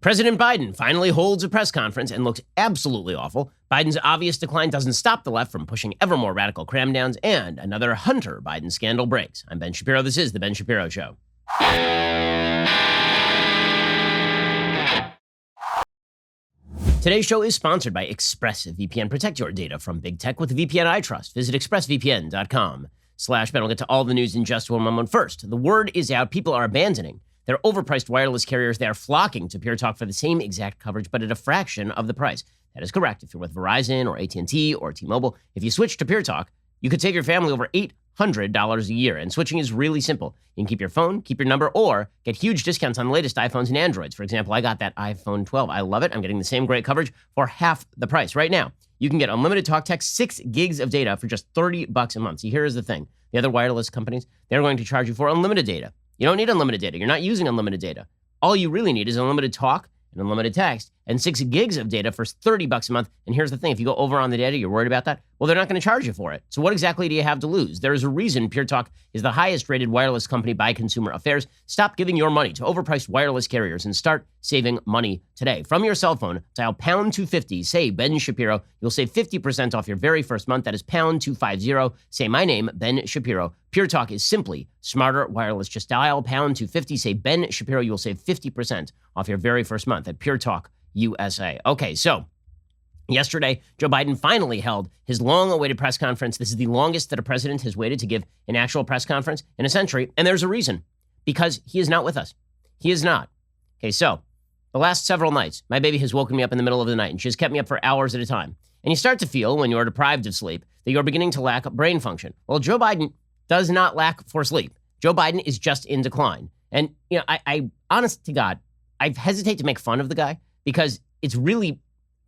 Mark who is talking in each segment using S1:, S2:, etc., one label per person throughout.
S1: President Biden finally holds a press conference and looks absolutely awful. Biden's obvious decline doesn't stop the left from pushing ever more radical cram-downs, and another Hunter Biden scandal breaks. I'm Ben Shapiro. This is The Ben Shapiro Show. Today's show is sponsored by ExpressVPN. Protect your data from big tech with the VPN I trust. Visit expressvpn.com/Ben. We'll get to all the news in just one moment. First, the word is out. People are abandoning their overpriced wireless carriers. They are flocking to Pure Talk for the same exact coverage, but at a fraction of the price. That is correct. If you're with Verizon or AT&T or T-Mobile, if you switch to Pure Talk, you could save your family over $800 a year. And switching is really simple. You can keep your phone, keep your number, or get huge discounts on the latest iPhones and Androids. For example, I got that iPhone 12. I love it. I'm getting the same great coverage for half the price. Right now, you can get unlimited talk, text, 6 gigs of data for just $30 a month. See, here's the thing. The other wireless companies, they're going to charge you for unlimited data. You don't need unlimited data. You're not using unlimited data. All you really need is unlimited talk and unlimited text and 6 gigs of data for $30 a month. And here's the thing. If you go over on the data, you're worried about that? Well, they're not going to charge you for it. So what exactly do you have to lose? There is a reason Pure Talk is the highest rated wireless company by Consumer Affairs. Stop giving your money to overpriced wireless carriers and start saving money today. From your cell phone, dial pound 250, say Ben Shapiro. You'll save 50% off your very first month. That is pound 250. Say my name, Ben Shapiro. Pure Talk is simply smarter wireless. Just dial pound 250, say Ben Shapiro. You will save 50% off your very first month at Pure Talk USA. Okay, so yesterday, Joe Biden finally held his long-awaited press conference. This is the longest that a president has waited to give an actual press conference in a century, and there's a reason. Because he is not with us. He is not. Okay, so the last several nights, my baby has woken me up in the middle of the night, and she has kept me up for hours at a time. And you start to feel, when you're deprived of sleep, that you're beginning to lack brain function. Well, Joe Biden does not lack for sleep. Joe Biden is just in decline. And, you know, I honest to God, I hesitate to make fun of the guy because it's really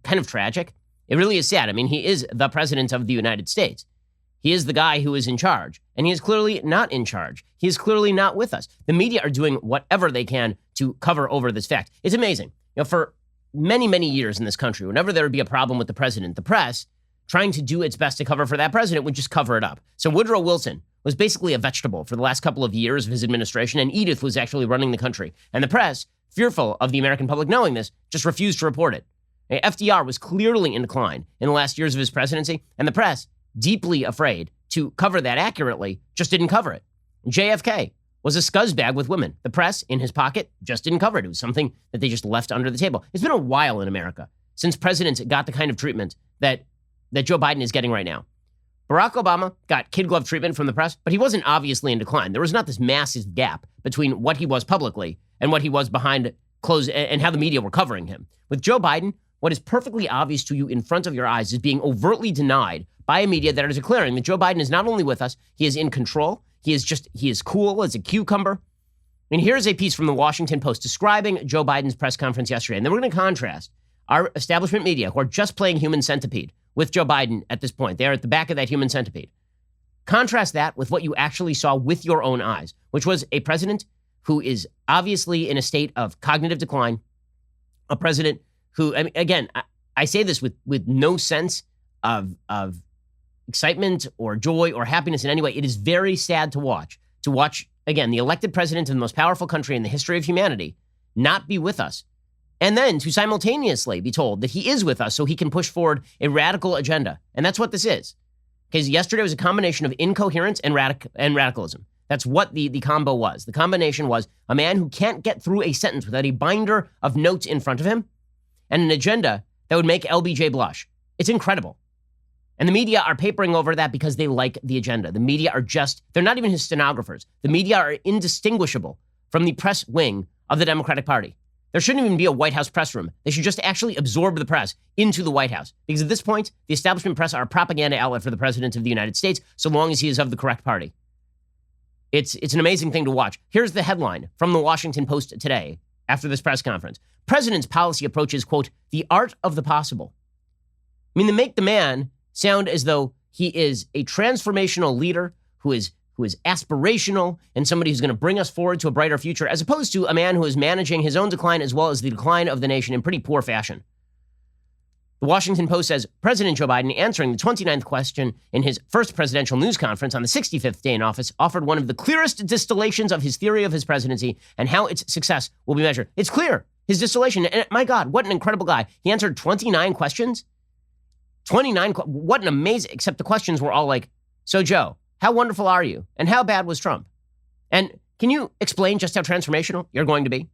S1: kind of tragic. It really is sad. I mean, he is the president of the United States. He is the guy who is in charge, and he is clearly not in charge. He is clearly not with us. The media are doing whatever they can to cover over this fact. It's amazing. You know, for many, many years in this country, whenever there would be a problem with the president, the press, trying to do its best to cover for that president, would just cover it up. So Woodrow Wilson was basically a vegetable for the last couple of years of his administration, and Edith was actually running the country. And the press, fearful of the American public knowing this, just refused to report it. FDR was clearly in decline in the last years of his presidency, and the press, deeply afraid to cover that accurately, just didn't cover it. JFK was a scuzzbag with women. The press, in his pocket, just didn't cover it. It was something that they just left under the table. It's been a while in America since presidents got the kind of treatment that Joe Biden is getting right now. Barack Obama got kid glove treatment from the press, but he wasn't obviously in decline. There was not this massive gap between what he was publicly and what he was behind closed and how the media were covering him. With Joe Biden, what is perfectly obvious to you in front of your eyes is being overtly denied by a media that are declaring that Joe Biden is not only with us, he is in control. He is cool as a cucumber. And here's a piece from the Washington Post describing Joe Biden's press conference yesterday. And then we're going to contrast our establishment media, who are just playing human centipede with Joe Biden at this point. They are at the back of that human centipede. Contrast that with what you actually saw with your own eyes, which was a president who is obviously in a state of cognitive decline, a president who, I mean, again, I say this with no sense of excitement or joy or happiness in any way. It is very sad to watch, again, the elected president of the most powerful country in the history of humanity not be with us. And then to simultaneously be told that he is with us so he can push forward a radical agenda. And that's what this is. Because yesterday was a combination of incoherence and radicalism. That's what the combo was. The combination was a man who can't get through a sentence without a binder of notes in front of him and an agenda that would make LBJ blush. It's incredible. And the media are papering over that because they like the agenda. The media are they're not even his stenographers. The media are indistinguishable from the press wing of the Democratic Party. There shouldn't even be a White House press room. They should just actually absorb the press into the White House. Because at this point, the establishment press are a propaganda outlet for the president of the United States, so long as he is of the correct party. It's an amazing thing to watch. Here's the headline from the Washington Post today after this press conference. President's policy approach is, quote, the art of the possible. I mean, they make the man sound as though he is a transformational leader who is aspirational and somebody who's going to bring us forward to a brighter future, as opposed to a man who is managing his own decline as well as the decline of the nation in pretty poor fashion. The Washington Post says, President Joe Biden, answering the 29th question in his first presidential news conference on the 65th day in office, offered one of the clearest distillations of his theory of his presidency and how its success will be measured. It's clear. his distillation. And my God, what an incredible guy. He answered 29 questions. 29, what an amazing, except the questions were all like, so Joe, how wonderful are you? And how bad was Trump? And can you explain just how transformational you're going to be?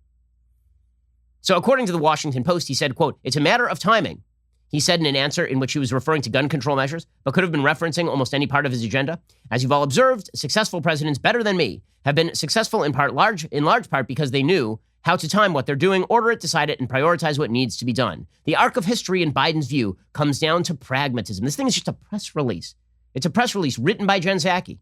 S1: So according to the Washington Post, he said, quote, it's a matter of timing. He said in an answer in which he was referring to gun control measures, but could have been referencing almost any part of his agenda. As you've all observed, successful presidents better than me have been successful in large part because they knew how to time what they're doing, order it, decide it, and prioritize what needs to be done. The arc of history in Biden's view comes down to pragmatism. This thing is just a press release. It's a press release written by Jen Psaki.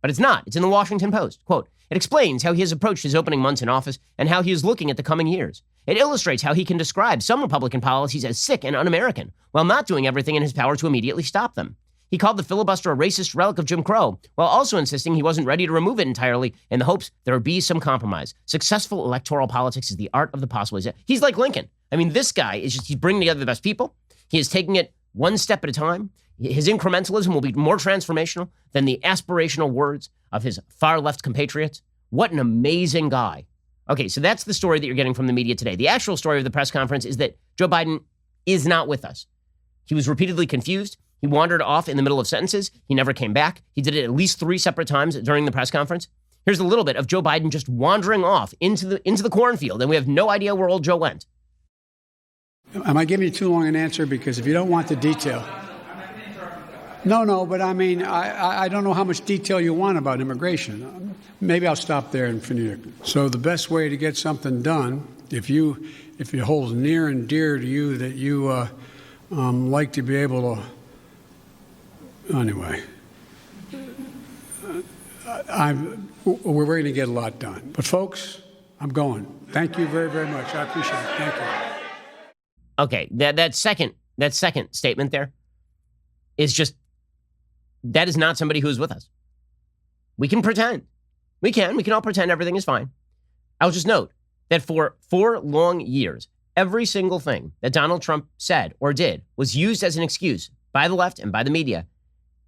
S1: But it's not. It's in the Washington Post. Quote, it explains how he has approached his opening months in office and how he is looking at the coming years. It illustrates how he can describe some Republican policies as sick and un-American, while not doing everything in his power to immediately stop them. He called the filibuster a racist relic of Jim Crow, while also insisting he wasn't ready to remove it entirely in the hopes there would be some compromise. Successful electoral politics is the art of the possible. He's like Lincoln. I mean, this guy is just, he's bringing together the best people. He is taking it one step at a time. His incrementalism will be more transformational than the aspirational words of his far-left compatriots. What an amazing guy. Okay, so that's the story that you're getting from the media today. The actual story of the press conference is that Joe Biden is not with us. He was repeatedly confused. He wandered off in the middle of sentences. He never came back. He did it at least 3 separate times during the press conference. Here's a little bit of Joe Biden just wandering off into the cornfield, and we have no idea where old Joe went.
S2: Am I giving you too long an answer? Because if you don't want the detail. No, but I mean, I don't know how much detail you want about immigration. Maybe I'll stop there and finish. So the best way to get something done, if it holds near and dear to you that you like to be able to, anyway, we're going to get a lot done. But folks, I'm going. Thank you very, very much. I appreciate it. Thank you.
S1: Okay, that second statement there is just, that is not somebody who is with us. We can pretend. We can all pretend everything is fine. I'll just note that for 4 long years, every single thing that Donald Trump said or did was used as an excuse by the left and by the media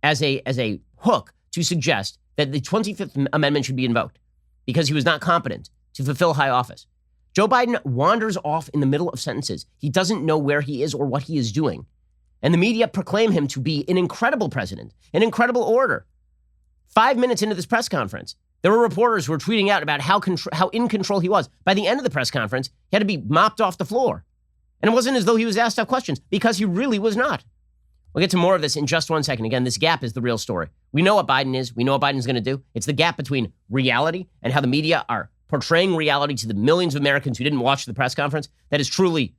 S1: as a hook to suggest that the 25th Amendment should be invoked because he was not competent to fulfill high office. Joe Biden wanders off in the middle of sentences. He doesn't know where he is or what he is doing. And the media proclaim him to be an incredible president, an incredible orator. 5 minutes into this press conference, there were reporters who were tweeting out about how in control he was. By the end of the press conference, he had to be mopped off the floor. And it wasn't as though he was asked tough questions, because he really was not. We'll get to more of this in just 1 second. Again, this gap is the real story. We know what Biden is. We know what Biden's going to do. It's the gap between reality and how the media are portraying reality to the millions of Americans who didn't watch the press conference. That is truly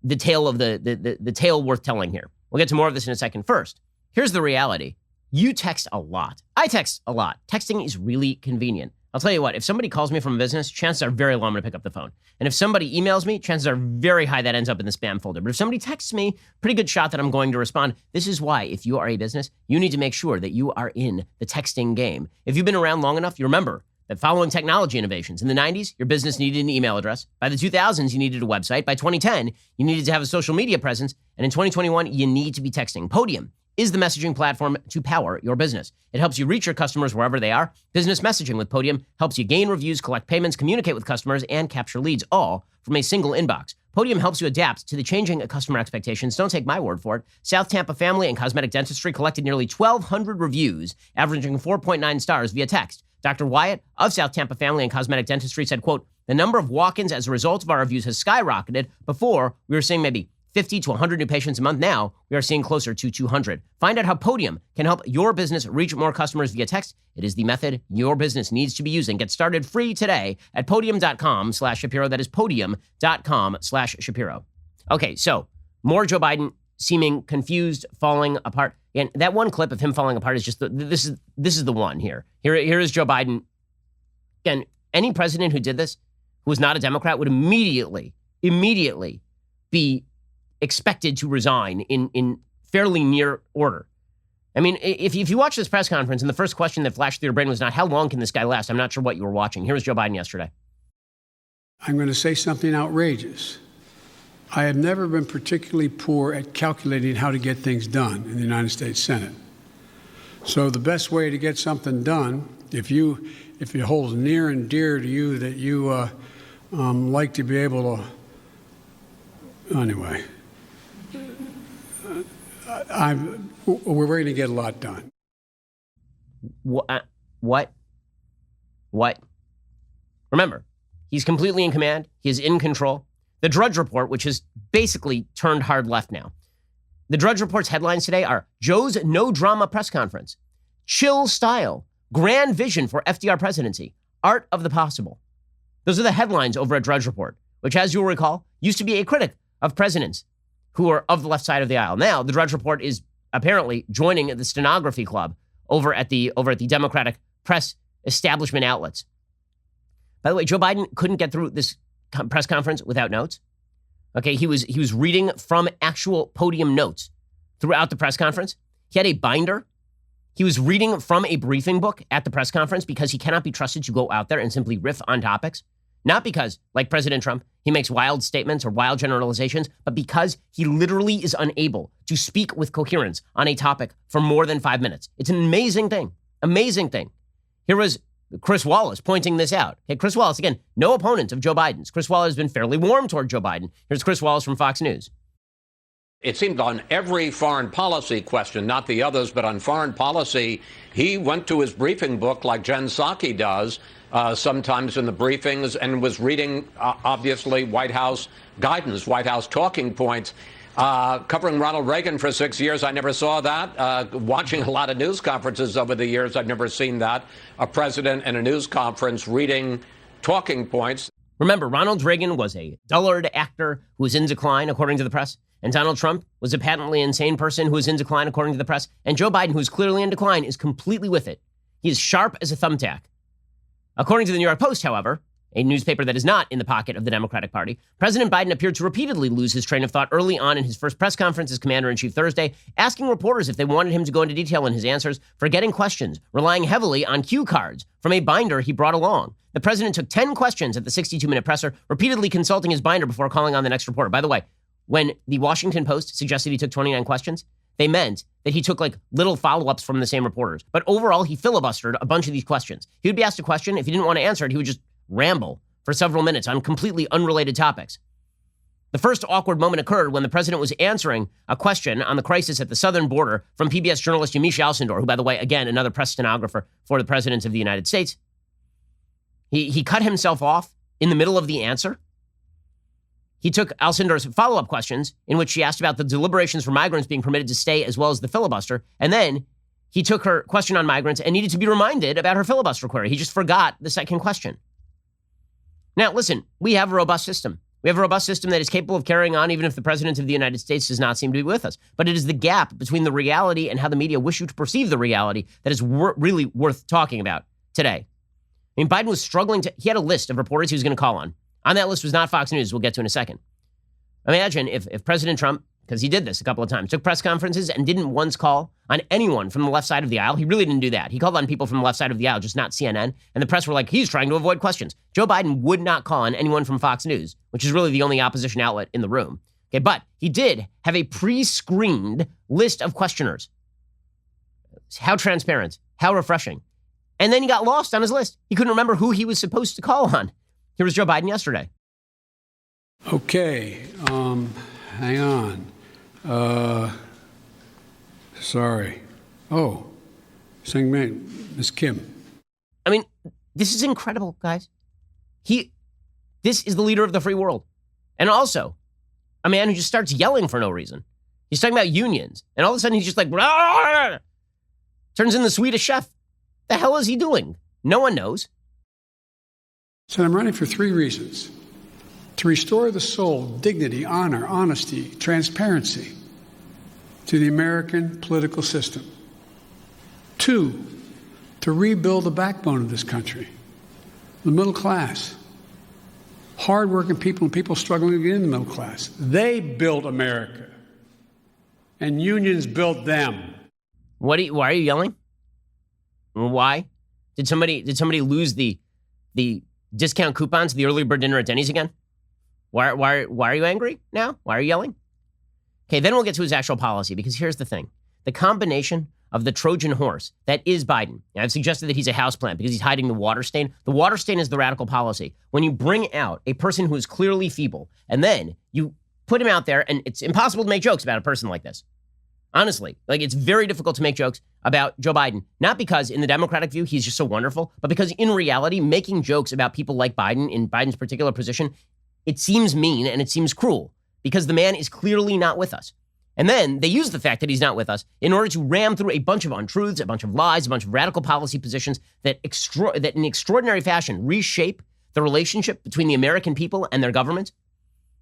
S1: the tale of the tale worth telling here. We'll get to more of this in a second. First, here's the reality. You text a lot. I text a lot. Texting is really convenient. I'll tell you what, if somebody calls me from a business, chances are very low I'm going to pick up the phone. And if somebody emails me, chances are very high that ends up in the spam folder. But if somebody texts me, pretty good shot that I'm going to respond. This is why, if you are a business, you need to make sure that you are in the texting game. If you've been around long enough, you remember that following technology innovations, in the 90s, your business needed an email address. By the 2000s, you needed a website. By 2010, you needed to have a social media presence. And in 2021, you need to be texting. Podium is the messaging platform to power your business. It helps you reach your customers wherever they are. Business messaging with Podium helps you gain reviews, collect payments, communicate with customers, and capture leads, all from a single inbox. Podium helps you adapt to the changing customer expectations. Don't take my word for it. South Tampa Family and Cosmetic Dentistry collected nearly 1,200 reviews, averaging 4.9 stars via text. Dr. Wyatt of South Tampa Family and Cosmetic Dentistry said, quote, the number of walk-ins as a result of our reviews has skyrocketed. Before, we were seeing maybe 50 to 100 new patients a month. Now, we are seeing closer to 200. Find out how Podium can help your business reach more customers via text. It is the method your business needs to be using. Get started free today at podium.com/Shapiro. That is podium.com/Shapiro. Okay, so more Joe Biden seeming confused, falling apart. And that one clip of him falling apart is just, this is the one here. Here is Joe Biden. Again, any president who did this, who was not a Democrat, would immediately be expected to resign in fairly near order. I mean, if you watch this press conference and the first question that flashed through your brain was not, how long can this guy last? I'm not sure what you were watching. Here was Joe Biden yesterday.
S2: I'm going to say something outrageous. I have never been particularly poor at calculating how to get things done in the United States Senate. So the best way to get something done, if it holds near and dear to you that you like to be able Anyway, we're going to get a lot done.
S1: What? Remember, he's completely in command. He is in control. The Drudge Report, which has basically turned hard left now. The Drudge Report's headlines today are Joe's no-drama press conference, chill style, grand vision for FDR presidency, art of the possible. Those are the headlines over at Drudge Report, which, as you'll recall, used to be a critic of presidents who are of the left side of the aisle. Now, the Drudge Report is apparently joining the stenography club over at the Democratic press establishment outlets. By the way, Joe Biden couldn't get through this press conference without notes. Okay, he was reading from actual podium notes throughout the press conference. He had a binder. He was reading from a briefing book at the press conference because he cannot be trusted to go out there and simply riff on topics. Not because, like President Trump, he makes wild statements or wild generalizations, but because he literally is unable to speak with coherence on a topic for more than 5 minutes. It's an amazing thing. Amazing thing. Here was Chris Wallace pointing this out. Okay, Chris Wallace, again, no opponent of Joe Biden's. Chris Wallace has been fairly warm toward Joe Biden. Here's Chris Wallace from Fox News.
S3: It seemed on every foreign policy question, not the others, but on foreign policy, he went to his briefing book like Jen Psaki does sometimes in the briefings and was reading, obviously, White House guidance, White House talking points. Covering Ronald Reagan for 6 years, I never saw that. Watching a lot of news conferences over the years, I've never seen that. A president in a news conference reading talking points.
S1: Remember, Ronald Reagan was a dullard actor who was in decline, according to the press. And Donald Trump was a patently insane person who was in decline, according to the press. And Joe Biden, who's clearly in decline, is completely with it. He is sharp as a thumbtack. According to the New York Post, however, a newspaper that is not in the pocket of the Democratic Party, President Biden appeared to repeatedly lose his train of thought early on in his first press conference as commander-in-chief Thursday, asking reporters if they wanted him to go into detail in his answers, forgetting questions, relying heavily on cue cards from a binder he brought along. The president took 10 questions at the 62-minute presser, repeatedly consulting his binder before calling on the next reporter. By the way, when the Washington Post suggested he took 29 questions, they meant that he took like little follow-ups from the same reporters. But overall, he filibustered a bunch of these questions. He would be asked a question. If he didn't want to answer it, he would just ramble for several minutes on completely unrelated topics. The first awkward moment occurred when the president was answering a question on the crisis at the southern border from PBS journalist Yamiche Alcindor, who, by the way, again, another press stenographer for the president of the United States. He cut himself off in the middle of the answer. He took Alcindor's follow-up questions, in which she asked about the deliberations for migrants being permitted to stay, as well as the filibuster. And then he took her question on migrants and needed to be reminded about her filibuster query. He just forgot the second question. Now, listen, we have a robust system. We have a robust system that is capable of carrying on even if the president of the United States does not seem to be with us. But it is the gap between the reality and how the media wish you to perceive the reality that is really worth talking about today. I mean, Biden was struggling he had a list of reporters he was going to call on. On that list was not Fox News, we'll get to in a second. Imagine if President Trump, because he did this a couple of times, took press conferences and didn't once call on anyone from the left side of the aisle. He really didn't do that. He called on people from the left side of the aisle, just not CNN. And the press were like, he's trying to avoid questions. Joe Biden would not call on anyone from Fox News, which is really the only opposition outlet in the room. Okay, but he did have a pre-screened list of questioners. How transparent, how refreshing. And then he got lost on his list. He couldn't remember who he was supposed to call on. Here was Joe Biden yesterday.
S2: Okay, hang on. Sorry. Oh, saying Ms. Kim.
S1: I mean, this is incredible, guys. This is the leader of the free world. And also, a man who just starts yelling for no reason. He's talking about unions. And all of a sudden, he's just like, "Rah!" Turns in the Swedish chef. The hell is he doing? No one knows.
S2: So I'm running for 3 reasons. To restore the soul, dignity, honor, honesty, transparency to the American political system. 2, to rebuild the backbone of this country, the middle class. Hardworking people and people struggling to get in the middle class. They built America, and unions built them.
S1: Why are you yelling? Why? Did somebody lose the discount coupons to the early bird dinner at Denny's again? Why are you angry now? Why are you yelling? Okay, then we'll get to his actual policy, because here's the thing. The combination of the Trojan horse that is Biden. And I've suggested that he's a houseplant because he's hiding the water stain. The water stain is the radical policy. When you bring out a person who is clearly feeble, and then you put him out there, and it's impossible to make jokes about a person like this. Honestly, like it's very difficult to make jokes about Joe Biden, not because in the Democratic view, he's just so wonderful, but because in reality, making jokes about people like Biden in Biden's particular position, it seems mean and it seems cruel because the man is clearly not with us. And then they use the fact that he's not with us in order to ram through a bunch of untruths, a bunch of lies, a bunch of radical policy positions that in extraordinary fashion reshape the relationship between the American people and their government.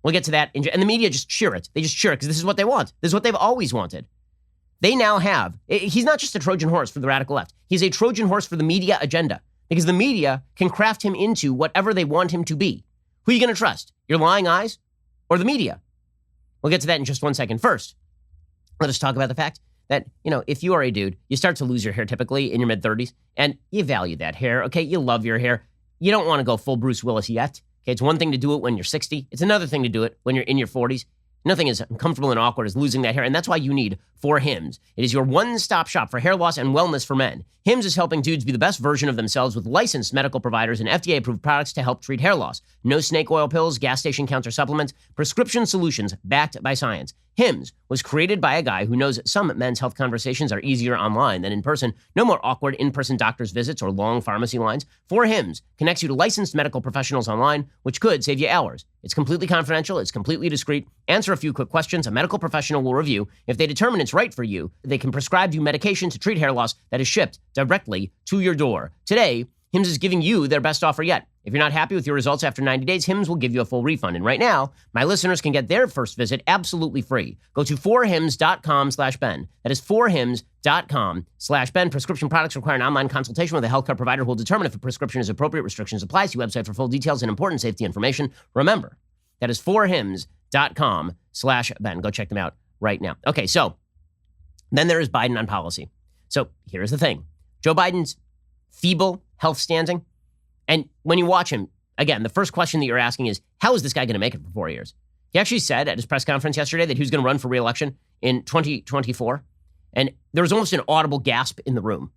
S1: We'll get to that. And the media just cheer it. They just cheer it because this is what they want. This is what they've always wanted. They now have, he's not just a Trojan horse for the radical left. He's a Trojan horse for the media agenda because the media can craft him into whatever they want him to be. Who are you going to trust? Your lying eyes or the media? We'll get to that in just 1 second. First, let us talk about the fact that, if you are a dude, you start to lose your hair typically in your mid-30s, and you value that hair, okay? You love your hair. You don't want to go full Bruce Willis yet, okay? It's one thing to do it when you're 60. It's another thing to do it when you're in your 40s. Nothing as uncomfortable and awkward as losing that hair, and that's why you need 4Hims. It is your one-stop shop for hair loss and wellness for men. Hims is helping dudes be the best version of themselves with licensed medical providers and FDA-approved products to help treat hair loss. No snake oil pills, gas station counter supplements, prescription solutions backed by science. Hims was created by a guy who knows some men's health conversations are easier online than in person. No more awkward in-person doctor's visits or long pharmacy lines. 4Hims connects you to licensed medical professionals online, which could save you hours. It's completely confidential. It's completely discreet. Answer a few quick questions. A medical professional will review. If they determine it's right for you, they can prescribe you medication to treat hair loss that is shipped directly to your door. Today, Hims is giving you their best offer yet. If you're not happy with your results after 90 days, Hims will give you a full refund. And right now, my listeners can get their first visit absolutely free. Go to 4hims.com/Ben. That is 4hims.com/Ben. Prescription products require an online consultation with a healthcare provider who will determine if a prescription is appropriate. Restrictions apply. See website for full details and important safety information. Remember, that is 4hims.com/Ben. Go check them out right now. Okay, so then there is Biden on policy. So here's the thing. Joe Biden's feeble health standing. And when you watch him, again, the first question that you're asking is, how is this guy going to make it for 4 years? He actually said at his press conference yesterday that he was going to run for re-election in 2024. And there was almost an audible gasp in the room.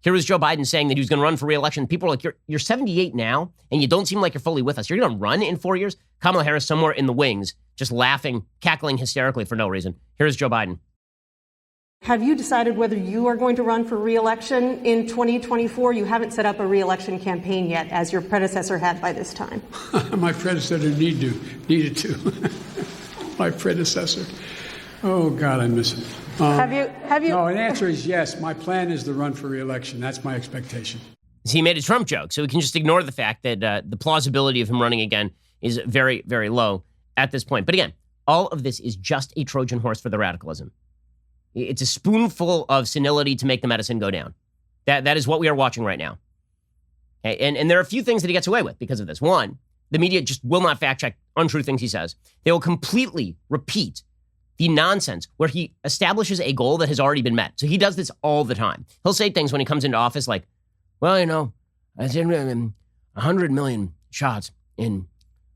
S1: Here was Joe Biden saying that he was going to run for re-election. People are like, you're 78 now, and you don't seem like you're fully with us. You're going to run in 4 years? Kamala Harris somewhere in the wings, just laughing, cackling hysterically for no reason. Here's Joe Biden.
S4: Have you decided whether you are going to run for re-election in 2024? You haven't set up a re-election campaign yet, as your predecessor had by this time.
S2: My predecessor needed to. My predecessor. Oh, God, I miss him.
S4: Have you?
S2: No, the answer is yes. My plan is to run for re-election. That's my expectation.
S1: He made a Trump joke, so we can just ignore the fact that the plausibility of him running again is very, very low at this point. But again, all of this is just a Trojan horse for the radicalism. It's a spoonful of senility to make the medicine go down. That is what we are watching right now. Okay? And there are a few things that he gets away with because of this. One, the media just will not fact check untrue things he says. They will completely repeat the nonsense where he establishes a goal that has already been met. So he does this all the time. He'll say things when he comes into office like, well, I said 100 million shots in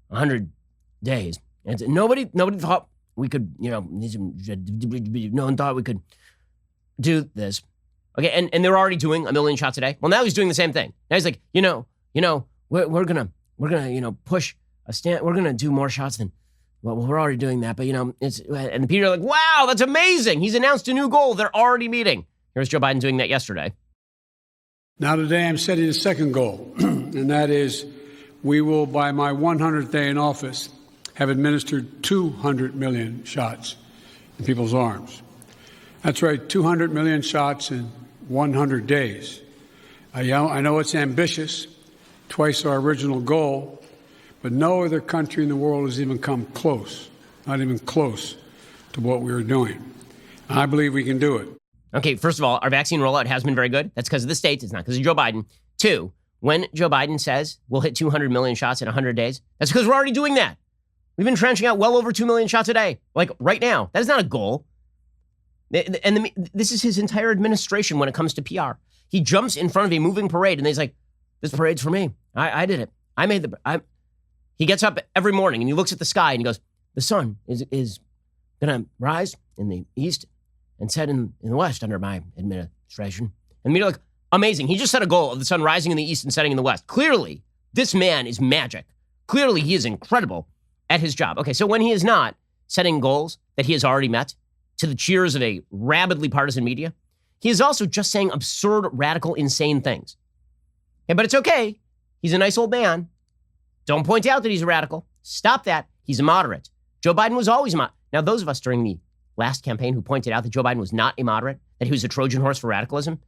S1: 100 days. And nobody thought we could, no one thought we could do this. Okay, and they're already doing 1 million shots a day. Well, now he's doing the same thing. Now he's like, we're gonna push a stand. We're gonna do more shots than. Well, we're already doing that, but it's and the people are like, wow, that's amazing. He's announced a new goal. They're already meeting. Here's Joe Biden doing that yesterday.
S2: Now today I'm setting a second goal, and that is we will, by my 100th day in office, have administered 200 million shots in people's arms. That's right, 200 million shots in 100 days. I know it's ambitious, twice our original goal, but no other country in the world has even come close, not even close to what we were doing. And I believe we can do it.
S1: Okay, first of all, our vaccine rollout has been very good. That's because of the states. It's not because of Joe Biden. Two, when Joe Biden says we'll hit 200 million shots in 100 days, that's because we're already doing that. We've been trenching out well over 2 million shots a day, like right now. That is not a goal. And this is his entire administration when it comes to PR. He jumps in front of a moving parade and he's like, this parade's for me. I did it. I made He gets up every morning and he looks at the sky and he goes, the sun is going to rise in the east and set in the west under my administration. And media like, amazing. He just set a goal of the sun rising in the east and setting in the west. Clearly, this man is magic. Clearly, he is incredible at his job. Okay, so when he is not setting goals that he has already met to the cheers of a rabidly partisan media. He is also just saying absurd, radical, insane things. Okay, but it's okay. He's a nice old man. Don't point out that he's a radical. Stop that. He's a moderate. Joe Biden was always a moderate. Now, those of us during the last campaign who pointed out that Joe Biden was not a moderate, that he was a Trojan horse for radicalism,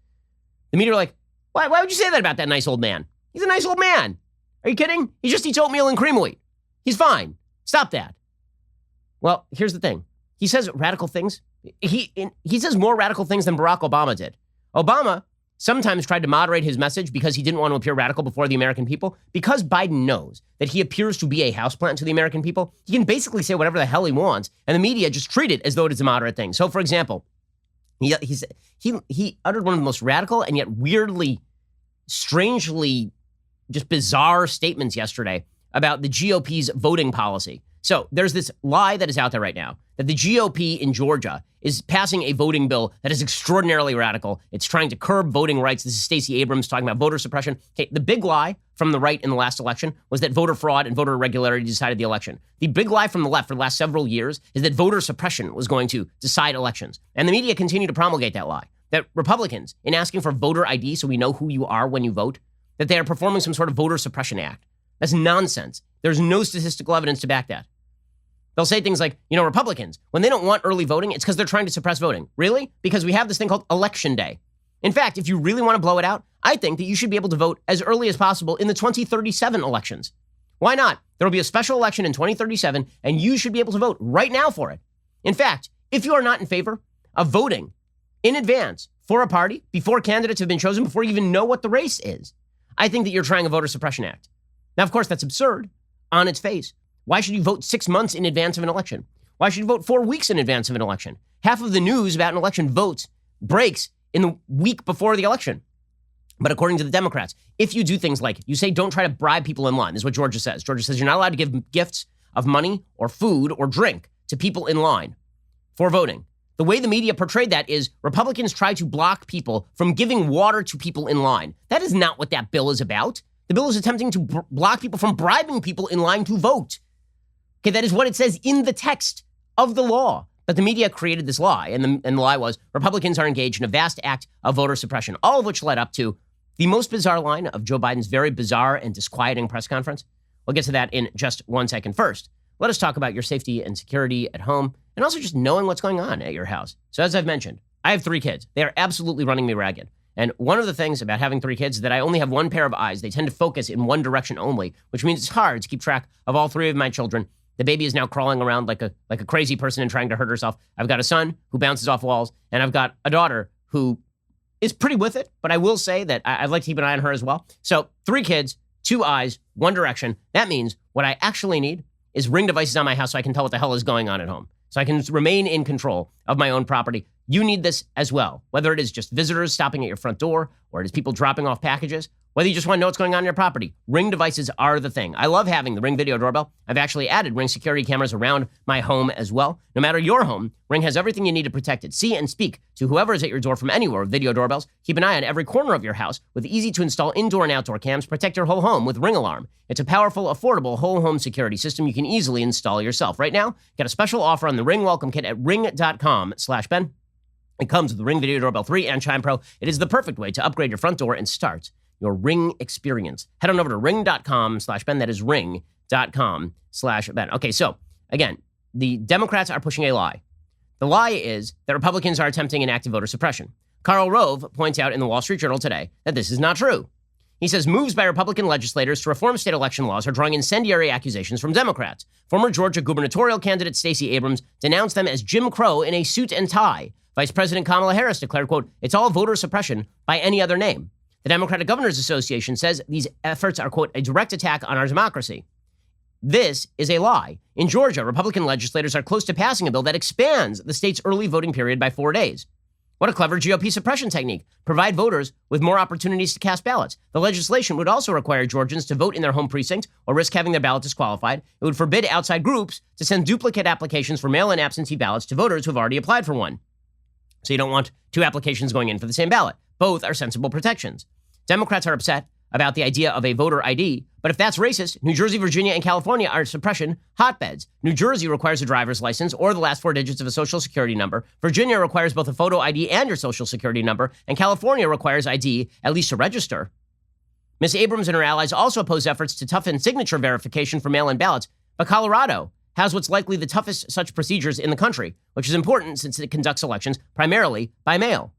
S1: the media were like, why would you say that about that nice old man? He's a nice old man. Are you kidding? He just eats oatmeal and cream wheat. He's fine. Stop that. Well, here's the thing. He says radical things. He says more radical things than Barack Obama did. Obama sometimes tried to moderate his message because he didn't want to appear radical before the American people. Because Biden knows that he appears to be a houseplant to the American people, he can basically say whatever the hell he wants, and the media just treat it as though it's a moderate thing. So, for example, he uttered one of the most radical and yet weirdly, strangely, just bizarre statements yesterday about the GOP's voting policy. So there's this lie that is out there right now that the GOP in Georgia is passing a voting bill that is extraordinarily radical. It's trying to curb voting rights. This is Stacey Abrams talking about voter suppression. Okay, the big lie from the right in the last election was that voter fraud and voter irregularity decided the election. The big lie from the left for the last several years is that voter suppression was going to decide elections. And the media continue to promulgate that lie. That Republicans, in asking for voter ID so we know who you are when you vote, that they are performing some sort of voter suppression act. That's nonsense. There's no statistical evidence to back that. They'll say things like, Republicans, when they don't want early voting, it's because they're trying to suppress voting. Really? Because we have this thing called Election Day. In fact, if you really want to blow it out, I think that you should be able to vote as early as possible in the 2037 elections. Why not? There will be a special election in 2037, and you should be able to vote right now for it. In fact, if you are not in favor of voting in advance for a party, before candidates have been chosen, before you even know what the race is, I think that you're trying a voter suppression act. Now, of course, that's absurd on its face. Why should you vote 6 months in advance of an election? Why should you vote 4 weeks in advance of an election? Half of the news about an election breaks in the week before the election. But according to the Democrats, if you do things like, you say don't try to bribe people in line, is what Georgia says. Georgia says you're not allowed to give gifts of money or food or drink to people in line for voting. The way the media portrayed that is Republicans try to block people from giving water to people in line. That is not what that bill is about. The bill is attempting to block people from bribing people in line to vote. Okay, that is what it says in the text of the law. But the media created this lie, and the lie was Republicans are engaged in a vast act of voter suppression, all of which led up to the most bizarre line of Joe Biden's very bizarre and disquieting press conference. We'll get to that in just 1 second. First, let us talk about your safety and security at home, and also just knowing what's going on at your house. So as I've mentioned, I have 3 kids. They are absolutely running me ragged. And one of the things about having 3 kids is that I only have one pair of eyes. They tend to focus in one direction only, which means it's hard to keep track of all 3 of my children. The baby is now crawling around like a crazy person and trying to hurt herself. I've got a son who bounces off walls, and I've got a daughter who is pretty with it, but I will say that I'd like to keep an eye on her as well. So 3 kids, 2 eyes, one direction. That means what I actually need is Ring devices on my house so I can tell what the hell is going on at home, so I can remain in control of my own property. You need this as well, whether it is just visitors stopping at your front door or it is people dropping off packages, whether you just want to know what's going on in your property. Ring devices are the thing. I love having the Ring video doorbell. I've actually added Ring security cameras around my home as well. No matter your home, Ring has everything you need to protect it. See and speak to whoever is at your door from anywhere with video doorbells. Keep an eye on every corner of your house with easy-to-install indoor and outdoor cams. Protect your whole home with Ring Alarm. It's a powerful, affordable whole home security system you can easily install yourself. Right now, get a special offer on the Ring Welcome Kit at ring.com/Ben. It comes with the Ring Video Doorbell 3 and Chime Pro. It is the perfect way to upgrade your front door and start your Ring experience. Head on over to ring.com/Ben. That is ring.com/Ben. Okay, so again, the Democrats are pushing a lie. The lie is that Republicans are attempting an act of voter suppression. Karl Rove points out in the Wall Street Journal today that this is not true. He says moves by Republican legislators to reform state election laws are drawing incendiary accusations from Democrats. Former Georgia gubernatorial candidate Stacey Abrams denounced them as Jim Crow in a suit and tie. Vice President Kamala Harris declared, quote, "It's all voter suppression by any other name." The Democratic Governors Association says these efforts are, quote, "a direct attack on our democracy." This is a lie. In Georgia, Republican legislators are close to passing a bill that expands the state's early voting period by 4 days. What a clever GOP suppression technique. Provide voters with more opportunities to cast ballots. The legislation would also require Georgians to vote in their home precinct or risk having their ballot disqualified. It would forbid outside groups to send duplicate applications for mail-in absentee ballots to voters who have already applied for one. So you don't want 2 applications going in for the same ballot. Both are sensible protections. Democrats are upset about the idea of a voter ID. But if that's racist, New Jersey, Virginia, and California are suppression hotbeds. New Jersey requires a driver's license or the last 4 digits of a social security number. Virginia requires both a photo ID and your social security number. And California requires ID, at least to register. Ms. Abrams and her allies also oppose efforts to toughen signature verification for mail-in ballots. But Colorado has what's likely the toughest such procedures in the country, which is important since it conducts elections primarily by mail.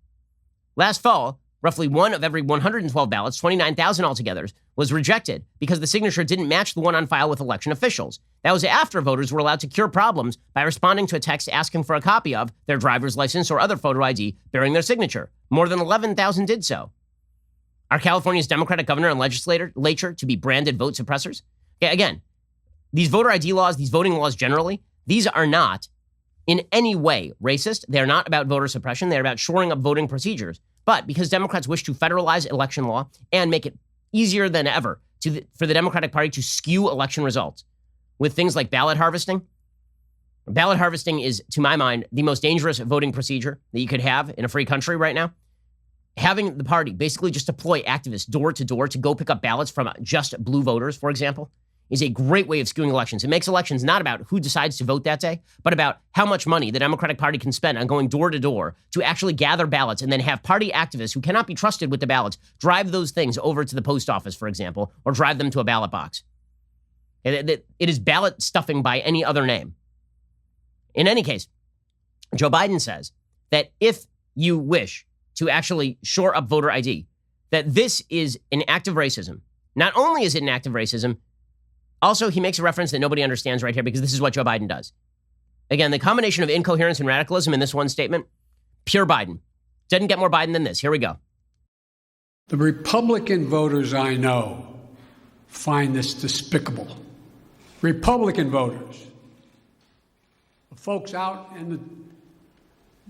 S1: Last fall, roughly 1 of every 112 ballots, 29,000 altogether, was rejected because the signature didn't match the one on file with election officials. That was after voters were allowed to cure problems by responding to a text asking for a copy of their driver's license or other photo ID bearing their signature. More than 11,000 did so. Are California's Democratic governor and legislature to be branded vote suppressors? Okay, again, these voter ID laws, these voting laws generally, these are not in any way racist. They're not about voter suppression. They're about shoring up voting procedures. But because Democrats wish to federalize election law and make it easier than ever for the Democratic Party to skew election results with things like ballot harvesting. Ballot harvesting is, to my mind, the most dangerous voting procedure that you could have in a free country right now. Having the party basically just deploy activists door to door to go pick up ballots from just blue voters, for example, is a great way of skewing elections. It makes elections not about who decides to vote that day, but about how much money the Democratic Party can spend on going door to door to actually gather ballots and then have party activists who cannot be trusted with the ballots drive those things over to the post office, for example, or drive them to a ballot box. It is ballot stuffing by any other name. In any case, Joe Biden says that if you wish to actually shore up voter ID, that this is an act of racism. Not only is it an act of racism, also, he makes a reference that nobody understands right here because this is what Joe Biden does. Again, the combination of incoherence and radicalism in this one statement, pure Biden. Doesn't get more Biden than this. Here we go.
S2: The Republican voters I know find this despicable. Republican voters. The folks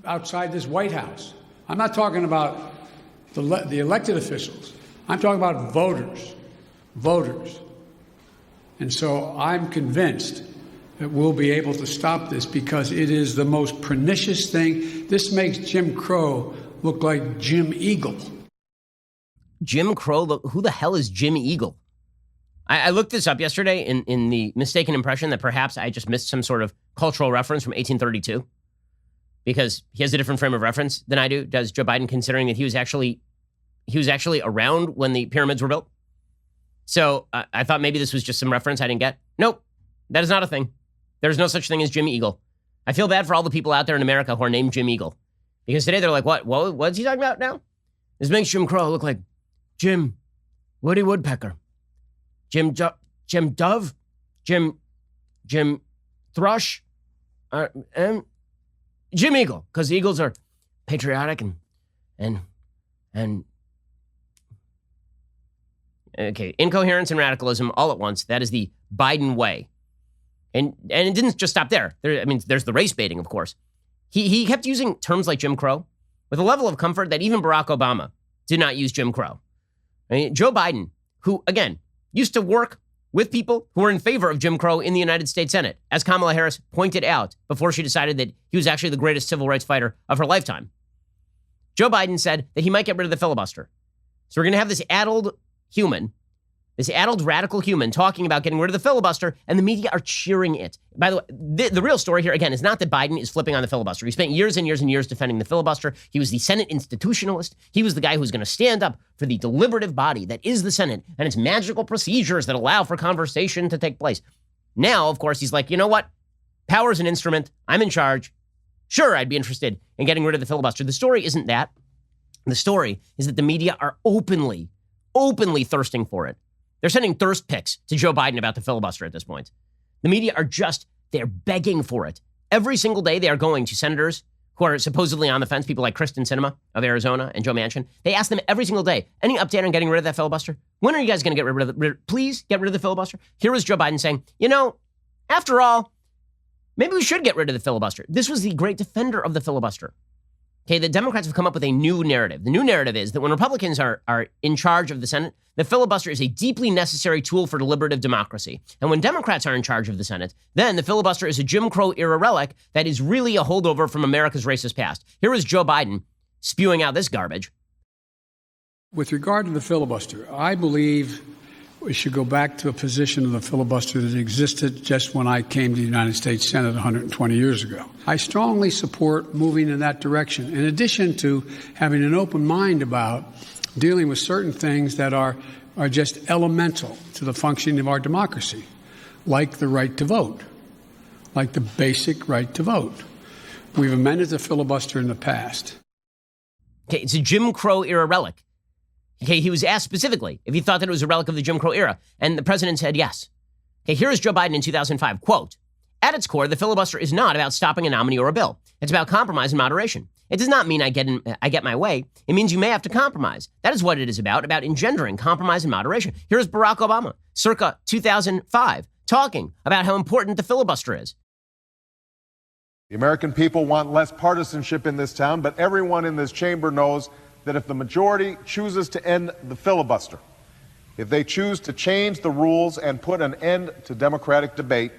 S2: outside this White House. I'm not talking about the elected officials. I'm talking about voters. Voters. And so I'm convinced that we'll be able to stop this because it is the most pernicious thing. This makes Jim Crow look like Jim Eagle.
S1: Jim Crow? Who the hell is Jim Eagle? I looked this up yesterday in the mistaken impression that perhaps I just missed some sort of cultural reference from 1832 because he has a different frame of reference than I do. Does Joe Biden, considering that he was actually around when the pyramids were built? So I thought maybe this was just some reference I didn't get. Nope, that is not a thing. There's no such thing as Jim Eagle. I feel bad for all the people out there in America who are named Jim Eagle. Because today they're like, what's he talking about now? This makes Jim Crow look like Jim Woody Woodpecker. Jim Dove? Jim Thrush? Jim Eagle, because eagles are patriotic and okay, incoherence and radicalism all at once. That is the Biden way. And it didn't just stop there. There's the race baiting, of course. He kept using terms like Jim Crow with a level of comfort that even Barack Obama did not use Jim Crow. Joe Biden, who, again, used to work with people who were in favor of Jim Crow in the United States Senate, as Kamala Harris pointed out before she decided that he was actually the greatest civil rights fighter of her lifetime. Joe Biden said that he might get rid of the filibuster. So we're going to have this addled human, this addled radical human talking about getting rid of the filibuster, and the media are cheering it. By the way, the real story here, again, is not that Biden is flipping on the filibuster. He spent years and years and years defending the filibuster. He was the Senate institutionalist. He was the guy who was going to stand up for the deliberative body that is the Senate and its magical procedures that allow for conversation to take place. Now, of course, he's like, you know what? Power is an instrument. I'm in charge. Sure, I'd be interested in getting rid of the filibuster. The story isn't that. The story is that the media are openly thirsting for it. They're sending thirst pics to Joe Biden about the filibuster at this point. The media are they're begging for it. Every single day they are going to senators who are supposedly on the fence, people like Kristen Sinema of Arizona and Joe Manchin. They ask them every single day, any update on getting rid of that filibuster? When are you guys going to get rid of it? Please get rid of the filibuster. Here was Joe Biden saying, after all, maybe we should get rid of the filibuster. This was the great defender of the filibuster. Okay, the Democrats have come up with a new narrative. The new narrative is that when Republicans are in charge of the Senate, the filibuster is a deeply necessary tool for deliberative democracy. And when Democrats are in charge of the Senate, then the filibuster is a Jim Crow era relic that is really a holdover from America's racist past. Here is Joe Biden spewing out this garbage.
S2: With regard to the filibuster, I believe we should go back to a position of the filibuster that existed just when I came to the United States Senate 120 years ago. I strongly support moving in that direction, in addition to having an open mind about dealing with certain things that are just elemental to the functioning of our democracy, like the right to vote, like the basic right to vote. We've amended the filibuster in the past.
S1: Okay, it's a Jim Crow era relic. Okay, he was asked specifically if he thought that it was a relic of the Jim Crow era, and the president said yes. Okay, here is Joe Biden in 2005, quote, "At its core, the filibuster is not about stopping a nominee or a bill. It's about compromise and moderation. It does not mean I get my way. It means you may have to compromise. That is what it is about engendering compromise and moderation." Here is Barack Obama, circa 2005, talking about how important the filibuster is.
S5: The American people want less partisanship in this town, but everyone in this chamber knows that if the majority chooses to end the filibuster, if they choose to change the rules and put an end to democratic debate,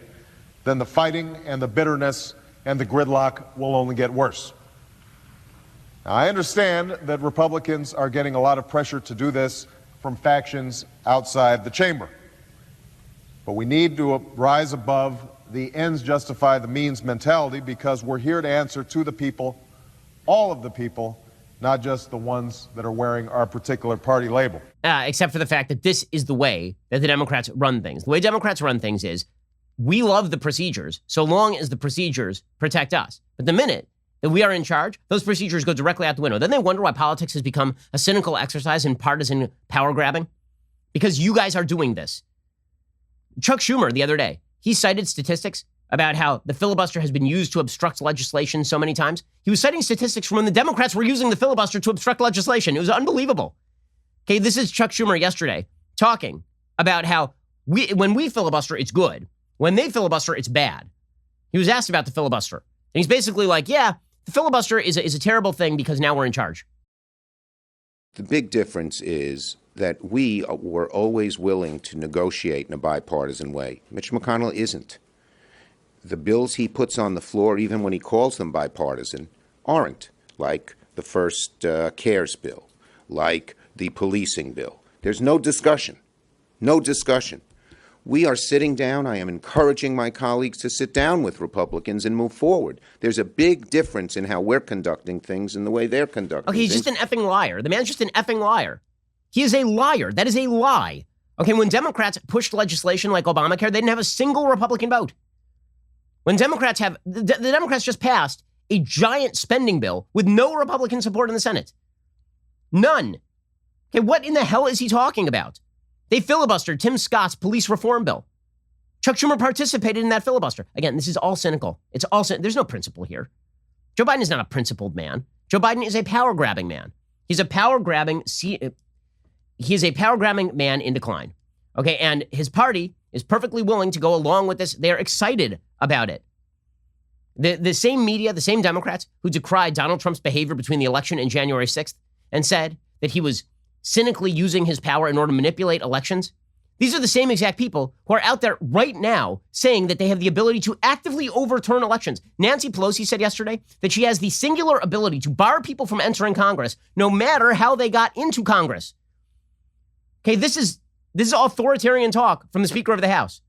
S5: then the fighting and the bitterness and the gridlock will only get worse. Now, I understand that Republicans are getting a lot of pressure to do this from factions outside the chamber. But we need to rise above the ends justify the means mentality, because we're here to answer to the people, all of the people, not just the ones that are wearing our particular party label.
S1: Except for the fact that this is the way that the Democrats run things. The way Democrats run things is, we love the procedures so long as the procedures protect us. But the minute that we are in charge, those procedures go directly out the window. Then they wonder why politics has become a cynical exercise in partisan power grabbing. Because you guys are doing this. Chuck Schumer, the other day, he cited statistics about how the filibuster has been used to obstruct legislation so many times. He was citing statistics from when the Democrats were using the filibuster to obstruct legislation. It was unbelievable. Okay, this is Chuck Schumer yesterday talking about how when we filibuster, it's good. When they filibuster, it's bad. He was asked about the filibuster. And he's basically like, yeah, the filibuster is a terrible thing because now we're in charge.
S6: The big difference is that we were always willing to negotiate in a bipartisan way. Mitch McConnell isn't. The bills he puts on the floor, even when he calls them bipartisan, aren't, like the first CARES bill, like the policing bill. There's no discussion. No discussion. We are sitting down. I am encouraging my colleagues to sit down with Republicans and move forward. There's a big difference in how we're conducting things and the way they're conducting
S1: things. Okay, he's just an effing liar. The man's just an effing liar. He is a liar. That is a lie. Okay, when Democrats pushed legislation like Obamacare, they didn't have a single Republican vote. When Democrats the Democrats just passed a giant spending bill with no Republican support in the Senate. None. Okay, what in the hell is he talking about? They filibustered Tim Scott's police reform bill. Chuck Schumer participated in that filibuster. Again, this is all cynical. It's all there's no principle here. Joe Biden is not a principled man. Joe Biden is a power-grabbing man. He's a power-grabbing man in decline. Okay, and his party is perfectly willing to go along with this. They're excited about it. The same media, the same Democrats who decried Donald Trump's behavior between the election and January 6th and said that he was cynically using his power in order to manipulate elections. These are the same exact people who are out there right now saying that they have the ability to actively overturn elections. Nancy Pelosi said yesterday that she has the singular ability to bar people from entering Congress, no matter how they got into Congress. Okay, this is authoritarian talk from the Speaker of the House.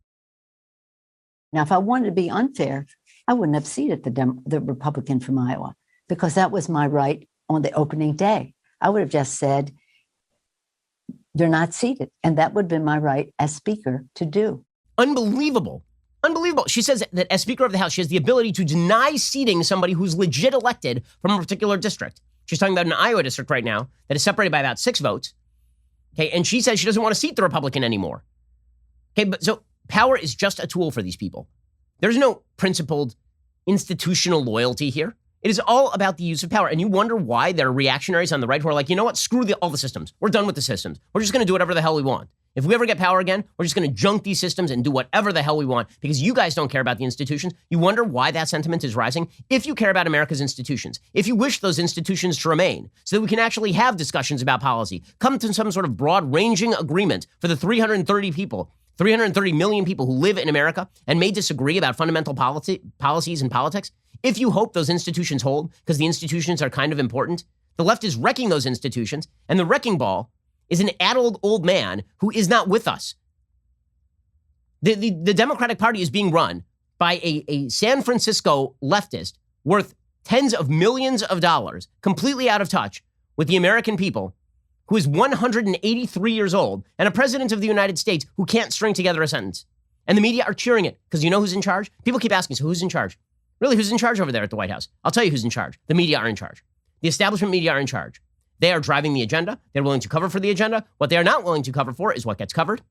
S7: Now, if I wanted to be unfair, I wouldn't have seated the Republican from Iowa, because that was my right on the opening day. I would have just said, they're not seated. And that would have been my right as Speaker to do.
S1: Unbelievable. Unbelievable. She says that as Speaker of the House, she has the ability to deny seating somebody who's legit elected from a particular district. She's talking about an Iowa district right now that is separated by about 6 votes. Okay, and she says she doesn't want to seat the Republican anymore. Okay, but so power is just a tool for these people. There's no principled institutional loyalty here. It is all about the use of power. And you wonder why there are reactionaries on the right who are like, you know what, screw all the systems. We're done with the systems. We're just going to do whatever the hell we want. If we ever get power again, we're just going to junk these systems and do whatever the hell we want because you guys don't care about the institutions. You wonder why that sentiment is rising? If you care about America's institutions, if you wish those institutions to remain so that we can actually have discussions about policy, come to some sort of broad-ranging agreement for the 330 million people who live in America and may disagree about fundamental policies and politics, if you hope those institutions hold because the institutions are kind of important, the left is wrecking those institutions, and the wrecking ball is an addled old man who is not with us. The Democratic Party is being run by a San Francisco leftist worth tens of millions of dollars, completely out of touch with the American people, who is 183 years old, and a president of the United States who can't string together a sentence. And the media are cheering it because you know who's in charge? People keep asking, so who's in charge? Really, who's in charge over there at the White House? I'll tell you who's in charge. The media are in charge. The establishment media are in charge. They are driving the agenda. They're willing to cover for the agenda. What they are not willing to cover for is what gets covered.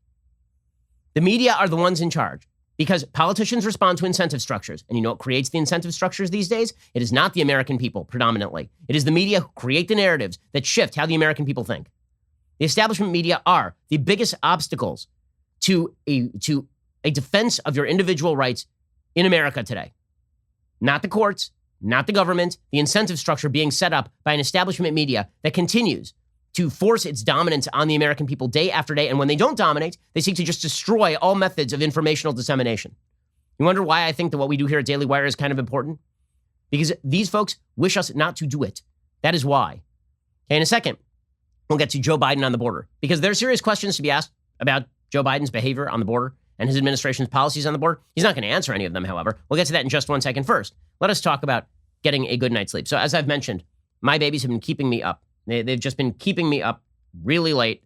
S1: The media are the ones in charge because politicians respond to incentive structures. And you know what creates the incentive structures these days? It is not the American people predominantly. It is the media who create the narratives that shift how the American people think. The establishment media are the biggest obstacles to a defense of your individual rights in America today. Not the courts, not the government, the incentive structure being set up by an establishment media that continues to force its dominance on the American people day after day. And when they don't dominate, they seek to just destroy all methods of informational dissemination. You wonder why I think that what we do here at Daily Wire is kind of important? Because these folks wish us not to do it. That is why. Okay, in a second, we'll get to Joe Biden on the border because there are serious questions to be asked about Joe Biden's behavior on the border and his administration's policies on the border. He's not going to answer any of them, however. We'll get to that in just 1 second. First, let us talk about getting a good night's sleep. So as I've mentioned, my babies have been keeping me up. They've just been keeping me up really late.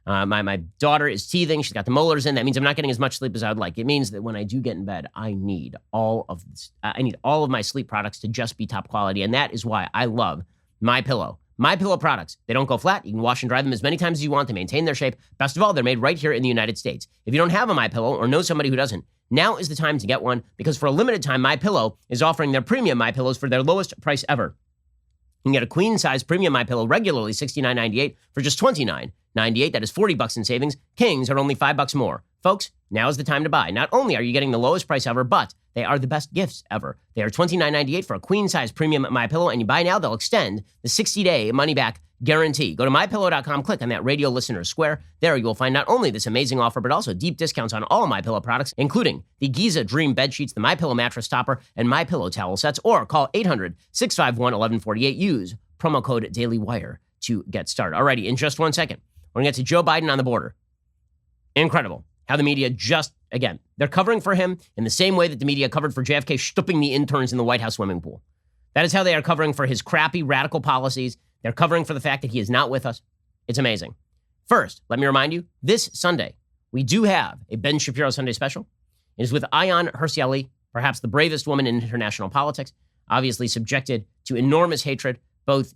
S1: My daughter is teething. She's got the molars in. That means I'm not getting as much sleep as I would like. It means that when I do get in bed, I need all of my sleep products to just be top quality. And that is why I love MyPillow. MyPillow products, they don't go flat. You can wash and dry them as many times as you want to maintain their shape. Best of all, they're made right here in the United States. If you don't have a MyPillow or know somebody who doesn't, now is the time to get one because for a limited time, MyPillow is offering their premium MyPillows for their lowest price ever. You can get a queen-size premium MyPillow regularly $69.98 for just $29.98. That is $40 in savings. Kings are only $5 more. Folks, now is the time to buy. Not only are you getting the lowest price ever, but they are the best gifts ever. They are $29.98 for a queen-size premium MyPillow, and you buy now, they'll extend the 60-day money-back guarantee. Go to MyPillow.com, click on that radio listener square. There you will find not only this amazing offer, but also deep discounts on all MyPillow products, including the Giza Dream bed sheets, the MyPillow mattress topper, and MyPillow towel sets, or call 800-651-1148. Use promo code DailyWire to get started. Alrighty, in just 1 second, we're going to get to Joe Biden on the border. Incredible how the media just, again, they're covering for him in the same way that the media covered for JFK stooping the interns in the White House swimming pool. That is how they are covering for his crappy radical policies. They're covering for the fact that he is not with us. It's amazing. First, let me remind you, this Sunday, we do have a Ben Shapiro Sunday special. It is with Ayaan Hirsi Ali, perhaps the bravest woman in international politics, obviously subjected to enormous hatred, both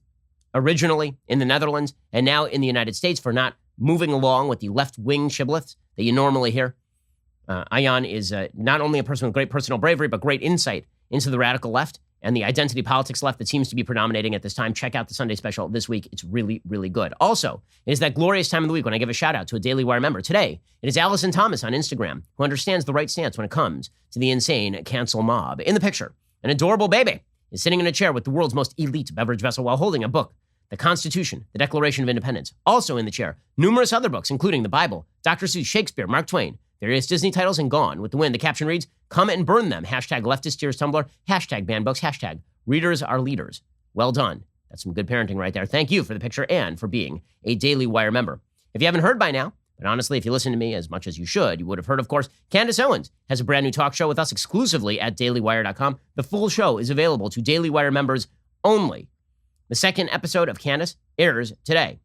S1: originally in the Netherlands and now in the United States for not moving along with the left-wing shibboleths that you normally hear. Ayaan is not only a person with great personal bravery, but great insight into the radical left and the identity politics left that seems to be predominating at this time. Check out the Sunday special this week. It's really, really good. Also, it is that glorious time of the week when I give a shout out to a Daily Wire member. Today, it is Allison Thomas on Instagram, who understands the right stance when it comes to the insane cancel mob. In the picture, an adorable baby is sitting in a chair with the world's most elite beverage vessel while holding a book, the Constitution, the Declaration of Independence. Also in the chair, numerous other books, including the Bible, Dr. Seuss, Shakespeare, Mark Twain, various Disney titles, and Gone with the Wind. The caption reads, "Come and burn them." Hashtag leftist tears Tumblr. Hashtag ban books. Hashtag readers are leaders. Well done. That's some good parenting right there. Thank you for the picture and for being a Daily Wire member. If you haven't heard by now, but honestly, if you listen to me as much as you should, you would have heard, of course, Candace Owens has a brand new talk show with us exclusively at dailywire.com. The full show is available to Daily Wire members only. The second episode of Candace airs today.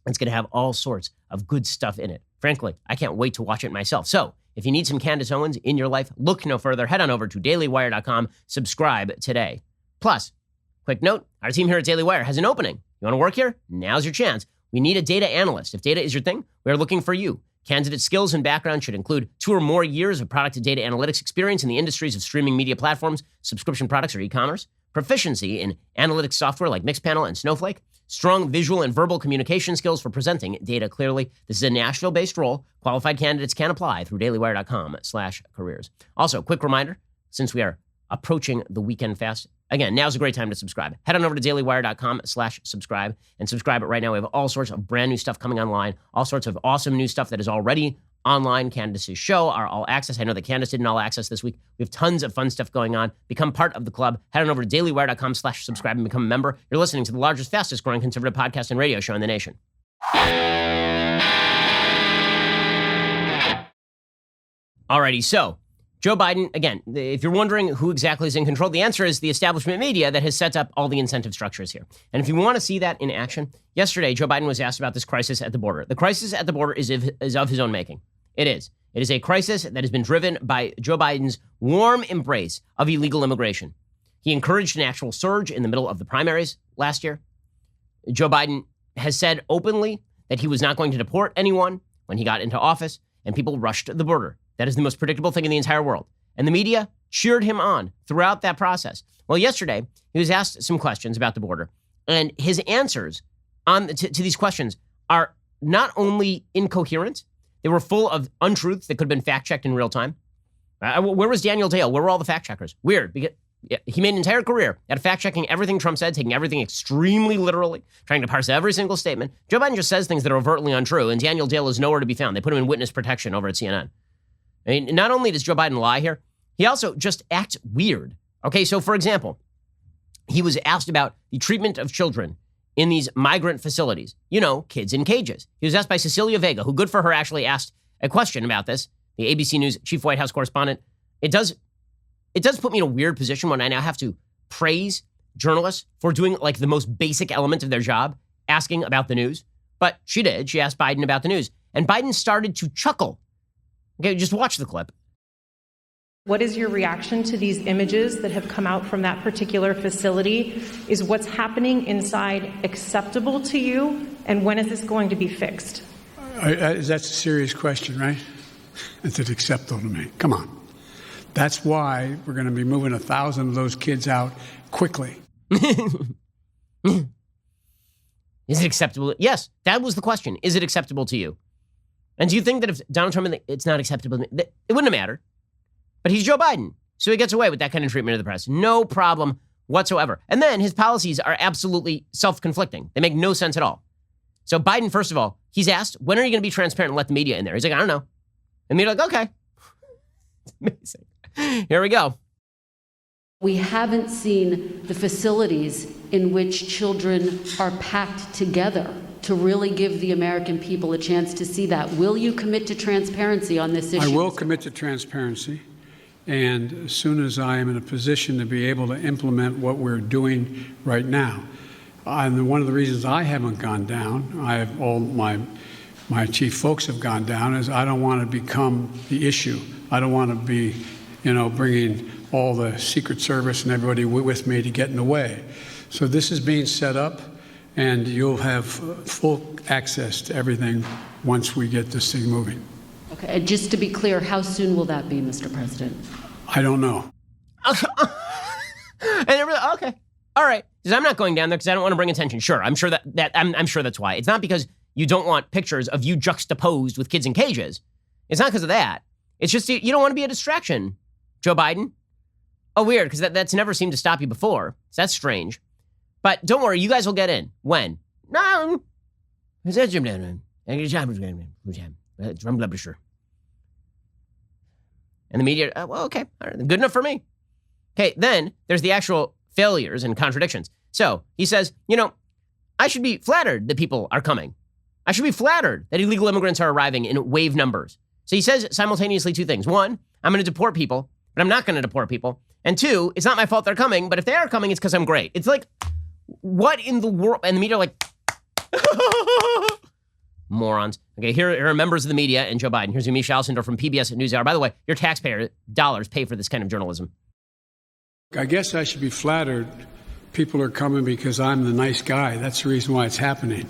S1: It's going to have all sorts of good stuff in it. Frankly, I can't wait to watch it myself. So if you need some Candace Owens in your life, look no further. Head on over to dailywire.com. Subscribe today. Plus, quick note, our team here at Daily Wire has an opening. You want to work here? Now's your chance. We need a data analyst. If data is your thing, we are looking for you. Candidate skills and background should include 2 or more years of product and data analytics experience in the industries of streaming media platforms, subscription products, or e-commerce, proficiency in analytics software like Mixpanel and Snowflake, strong visual and verbal communication skills for presenting data clearly. This is a Nashville-based role. Qualified candidates can apply through dailywire.com/careers. Also, quick reminder, since we are approaching the weekend fast, again, now's a great time to subscribe. Head on over to dailywire.com/subscribe and subscribe it right now. We have all sorts of brand new stuff coming online, all sorts of awesome new stuff that is already online. Candace's show, our All Access. I know that Candace did an All Access this week. We have tons of fun stuff going on. Become part of the club. Head on over to dailywire.com/subscribe and become a member. You're listening to the largest, fastest growing conservative podcast and radio show in the nation. Alrighty, so Joe Biden, again, if you're wondering who exactly is in control, the answer is the establishment media that has set up all the incentive structures here. And if you want to see that in action, yesterday, Joe Biden was asked about this crisis at the border. The crisis at the border is of his own making. It is. It is a crisis that has been driven by Joe Biden's warm embrace of illegal immigration. He encouraged an actual surge in the middle of the primaries last year. Joe Biden has said openly that he was not going to deport anyone when he got into office, and people rushed the border. That is the most predictable thing in the entire world. And the media cheered him on throughout that process. Well, yesterday, he was asked some questions about the border, and his answers to these questions are not only incoherent, they were full of untruths that could have been fact-checked in real time. Where was Daniel Dale? Where were all the fact-checkers? Weird, because he made an entire career out of fact-checking everything Trump said, taking everything extremely literally, trying to parse every single statement. Joe Biden just says things that are overtly untrue, and Daniel Dale is nowhere to be found. They put him in witness protection over at CNN. I mean, not only does Joe Biden lie here, he also just acts weird. Okay, so for example, he was asked about the treatment of children in these migrant facilities. You know, kids in cages. He was asked by Cecilia Vega, who, good for her, actually asked a question about this, the ABC News chief White House correspondent. It does put me in a weird position when I now have to praise journalists for doing like the most basic element of their job, asking about the news. But she did. She asked Biden about the news. And Biden started to chuckle. Okay, just watch the clip.
S8: What is your reaction to these images that have come out from that particular facility? Is what's happening inside acceptable to you? And when is this going to be fixed?
S2: That's a serious question, right? Is it acceptable to me? Come on. That's why we're going to be moving 1,000 of those kids out quickly.
S1: Is it acceptable? Yes, that was the question. Is it acceptable to you? And do you think that if Donald Trump, it's not acceptable to me, it wouldn't have mattered? But he's Joe Biden, so he gets away with that kind of treatment of the press. No problem whatsoever. And then his policies are absolutely self-conflicting. They make no sense at all. So Biden, first of all, he's asked, when are you going to be transparent and let the media in there? He's like, I don't know. And the media like, okay. It's amazing. Here we go.
S9: We haven't seen the facilities in which children are packed together to really give the American people a chance to see that. Will you commit to transparency on this issue?
S2: I will commit to transparency. And as soon as I am in a position to be able to implement what we're doing right now, and one of the reasons I haven't gone down, all my chief folks have gone down, is I don't want to become the issue. I don't want to be, bringing all the Secret Service and everybody with me to get in the way. So this is being set up, and you'll have full access to everything once we get this thing moving.
S9: Okay, and just to be clear, how soon will that be, Mr. President?
S2: I don't know.
S1: And everyone, okay, all right. Because I'm not going down there because I don't want to bring attention. Sure, I'm sure I'm sure that's why. It's not because you don't want pictures of you juxtaposed with kids in cages. It's not because of that. It's just you don't want to be a distraction, Joe Biden. Oh, weird, because that's never seemed to stop you before. So that's strange. But don't worry, you guys will get in. When? No. And the media, well, okay, all right, good enough for me. Okay, then there's the actual failures and contradictions. So he says, I should be flattered that people are coming. I should be flattered that illegal immigrants are arriving in wave numbers. So he says simultaneously two things. One, I'm going to deport people, but I'm not going to deport people. And two, it's not my fault they're coming, but if they are coming, it's because I'm great. It's like, what in the world? And the media are like, morons. Okay, here are members of the media and Joe Biden. Here's Yamiche Alcindor from PBS NewsHour. By the way, your taxpayer dollars pay for this kind of journalism.
S2: I guess I should be flattered. People are coming because I'm the nice guy. That's the reason why it's happening.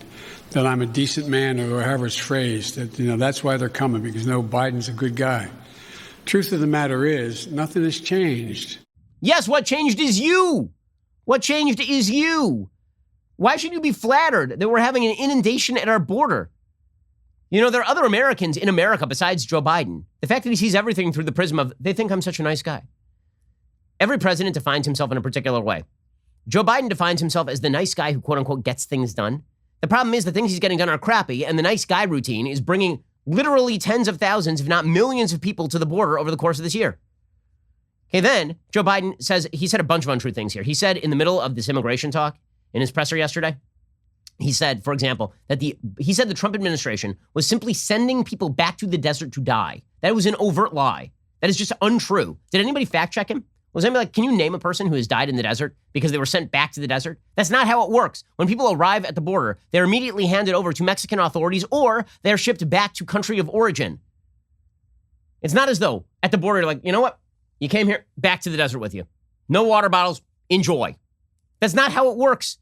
S2: That I'm a decent man, or however it's phrased. That, that's why they're coming, because Biden's a good guy. Truth of the matter is, nothing has changed.
S1: Yes, what changed is you. What changed is you. Why should you be flattered that we're having an inundation at our border? There are other Americans in America besides Joe Biden. The fact that he sees everything through the prism of, they think I'm such a nice guy. Every president defines himself in a particular way. Joe Biden defines himself as the nice guy who, quote unquote, gets things done. The problem is the things he's getting done are crappy, and the nice guy routine is bringing literally tens of thousands, if not millions of people to the border over the course of this year. Okay, then Joe Biden says, he said a bunch of untrue things here. He said in the middle of this immigration talk in his presser yesterday, He said, for example, that the Trump administration was simply sending people back to the desert to die. That was an overt lie. That is just untrue. Did anybody fact check him? Was anybody like, can you name a person who has died in the desert because they were sent back to the desert? That's not how it works. When people arrive at the border, they're immediately handed over to Mexican authorities or they're shipped back to country of origin. It's not as though at the border, like, you know what? You came here, back to the desert with you. No water bottles, enjoy. That's not how it works.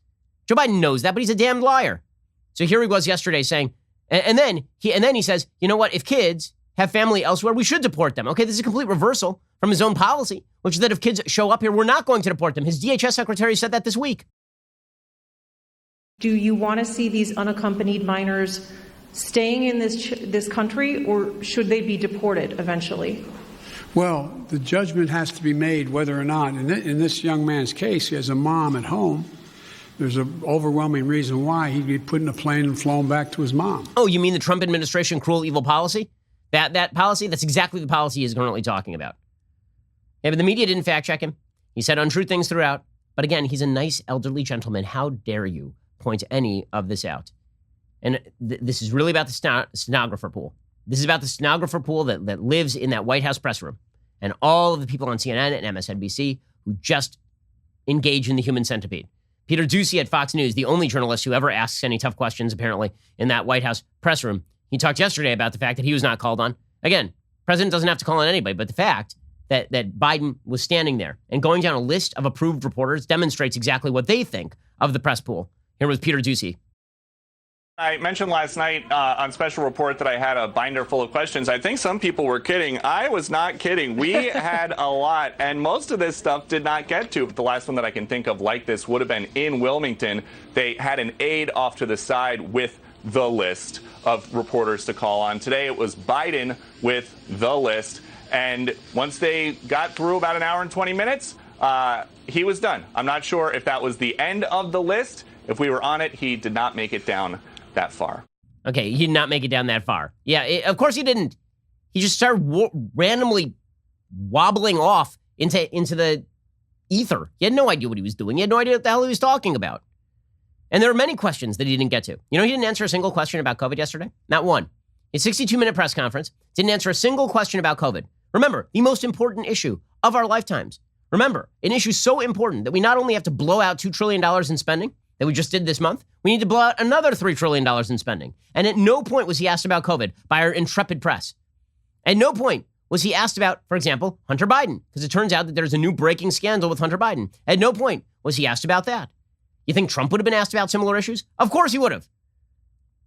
S1: Joe Biden knows that, but he's a damned liar. So here he was yesterday saying, and then he says, you know what? If kids have family elsewhere, we should deport them. Okay, this is a complete reversal from his own policy, which is that if kids show up here, we're not going to deport them. His DHS secretary said that this week.
S8: Do you want to see these unaccompanied minors staying in this country, or should they be deported eventually?
S2: Well, the judgment has to be made whether or not, in this young man's case, he has a mom at home. There's an overwhelming reason why he'd be put in a plane and flown back to his mom.
S1: Oh, you mean the Trump administration cruel, evil policy? That policy? That's exactly the policy he's currently talking about. Yeah, but the media didn't fact check him. He said untrue things throughout. But again, he's a nice elderly gentleman. How dare you point any of this out? And this is really about the stenographer pool. This is about the stenographer pool that lives in that White House press room. And all of the people on CNN and MSNBC who just engage in the human centipede. Peter Doocy at Fox News, the only journalist who ever asks any tough questions, apparently, in that White House press room. He talked yesterday about the fact that he was not called on. Again, president doesn't have to call on anybody, but the fact that Biden was standing there and going down a list of approved reporters demonstrates exactly what they think of the press pool. Here was Peter Doocy.
S10: I mentioned last night on Special Report that I had a binder full of questions. I think some people were kidding. I was not kidding. We had a lot, and most of this stuff did not get to. But the last one that I can think of like this would have been in Wilmington. They had an aide off to the side with the list of reporters to call on. Today it was Biden with the list. And once they got through about an hour and 20 minutes, he was done. I'm not sure if that was the end of the list. If we were on it, he did not make it down that far.
S1: Okay, he did not make it down that far. Yeah, of course he didn't. He just started randomly wobbling off into the ether. He had no idea what he was doing. He had no idea what the hell he was talking about. And there are many questions that he didn't get to. You know, he didn't answer a single question about COVID yesterday. Not one. His 62-minute press conference didn't answer a single question about COVID. Remember, the most important issue of our lifetimes. Remember, an issue so important that we not only have to blow out $2 trillion in spending that we just did this month, we need to blow out another $3 trillion in spending. And at no point was he asked about COVID by our intrepid press. At no point was he asked about, for example, Hunter Biden, because it turns out that there's a new breaking scandal with Hunter Biden. At no point was he asked about that. You think Trump would have been asked about similar issues? Of course he would have.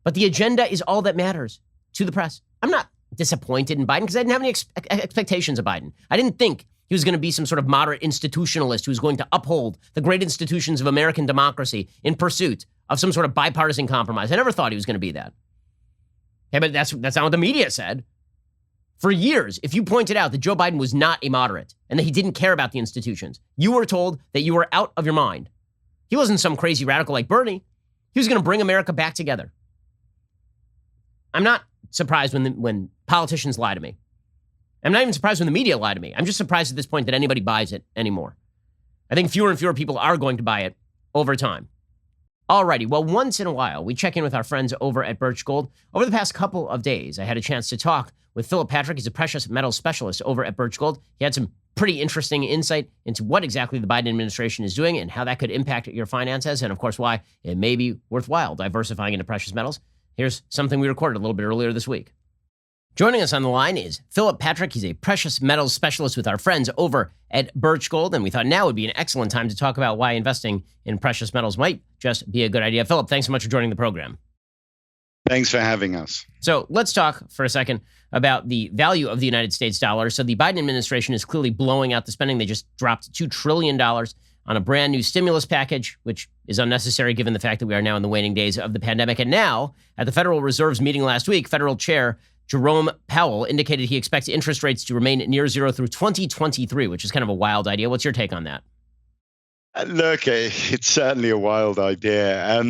S1: But the agenda is all that matters to the press. I'm not disappointed in Biden because I didn't have any expectations of Biden. I didn't think he was going to be some sort of moderate institutionalist who's going to uphold the great institutions of American democracy in pursuit of some sort of bipartisan compromise. I never thought he was going to be that. Yeah, but that's not what the media said. For years, if you pointed out that Joe Biden was not a moderate and that he didn't care about the institutions, you were told that you were out of your mind. He wasn't some crazy radical like Bernie. He was going to bring America back together. I'm not surprised when politicians lie to me. I'm not even surprised when the media lie to me. I'm just surprised at this point that anybody buys it anymore. I think fewer and fewer people are going to buy it over time. Alrighty, well, once in a while, we check in with our friends over at Birch Gold. Over the past couple of days, I had a chance to talk with Philip Patrick. He's a precious metals specialist over at Birch Gold. He had some pretty interesting insight into what exactly the Biden administration is doing and how that could impact your finances, and of course, why it may be worthwhile diversifying into precious metals. Here's something we recorded a little bit earlier this week. Joining us on the line is Philip Patrick. He's a precious metals specialist with our friends over at Birch Gold, and we thought now would be an excellent time to talk about why investing in precious metals might just be a good idea. Philip, thanks so much for joining the program.
S11: Thanks for having us.
S1: So let's talk for a second about the value of the United States dollar. So the Biden administration is clearly blowing out the spending. They just dropped $2 trillion on a brand new stimulus package, which is unnecessary given the fact that we are now in the waning days of the pandemic. And now, at the Federal Reserve's meeting last week, Federal Chair Jerome Powell indicated he expects interest rates to remain near zero through 2023, which is kind of a wild idea. What's your take on that?
S11: Look, it's certainly a wild idea.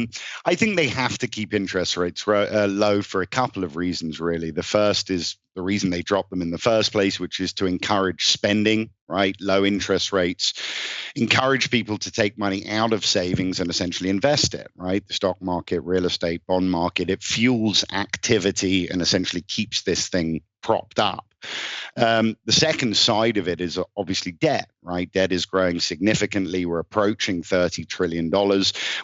S11: I think they have to keep interest rates low for a couple of reasons, really. The first is the reason they dropped them in the first place, which is to encourage spending, right? Low interest rates, encourage people to take money out of savings and essentially invest it, right? The stock market, real estate, bond market, it fuels activity and essentially keeps this thing propped up. The second side of it is obviously debt, right? Debt is growing significantly. We're approaching $30 trillion,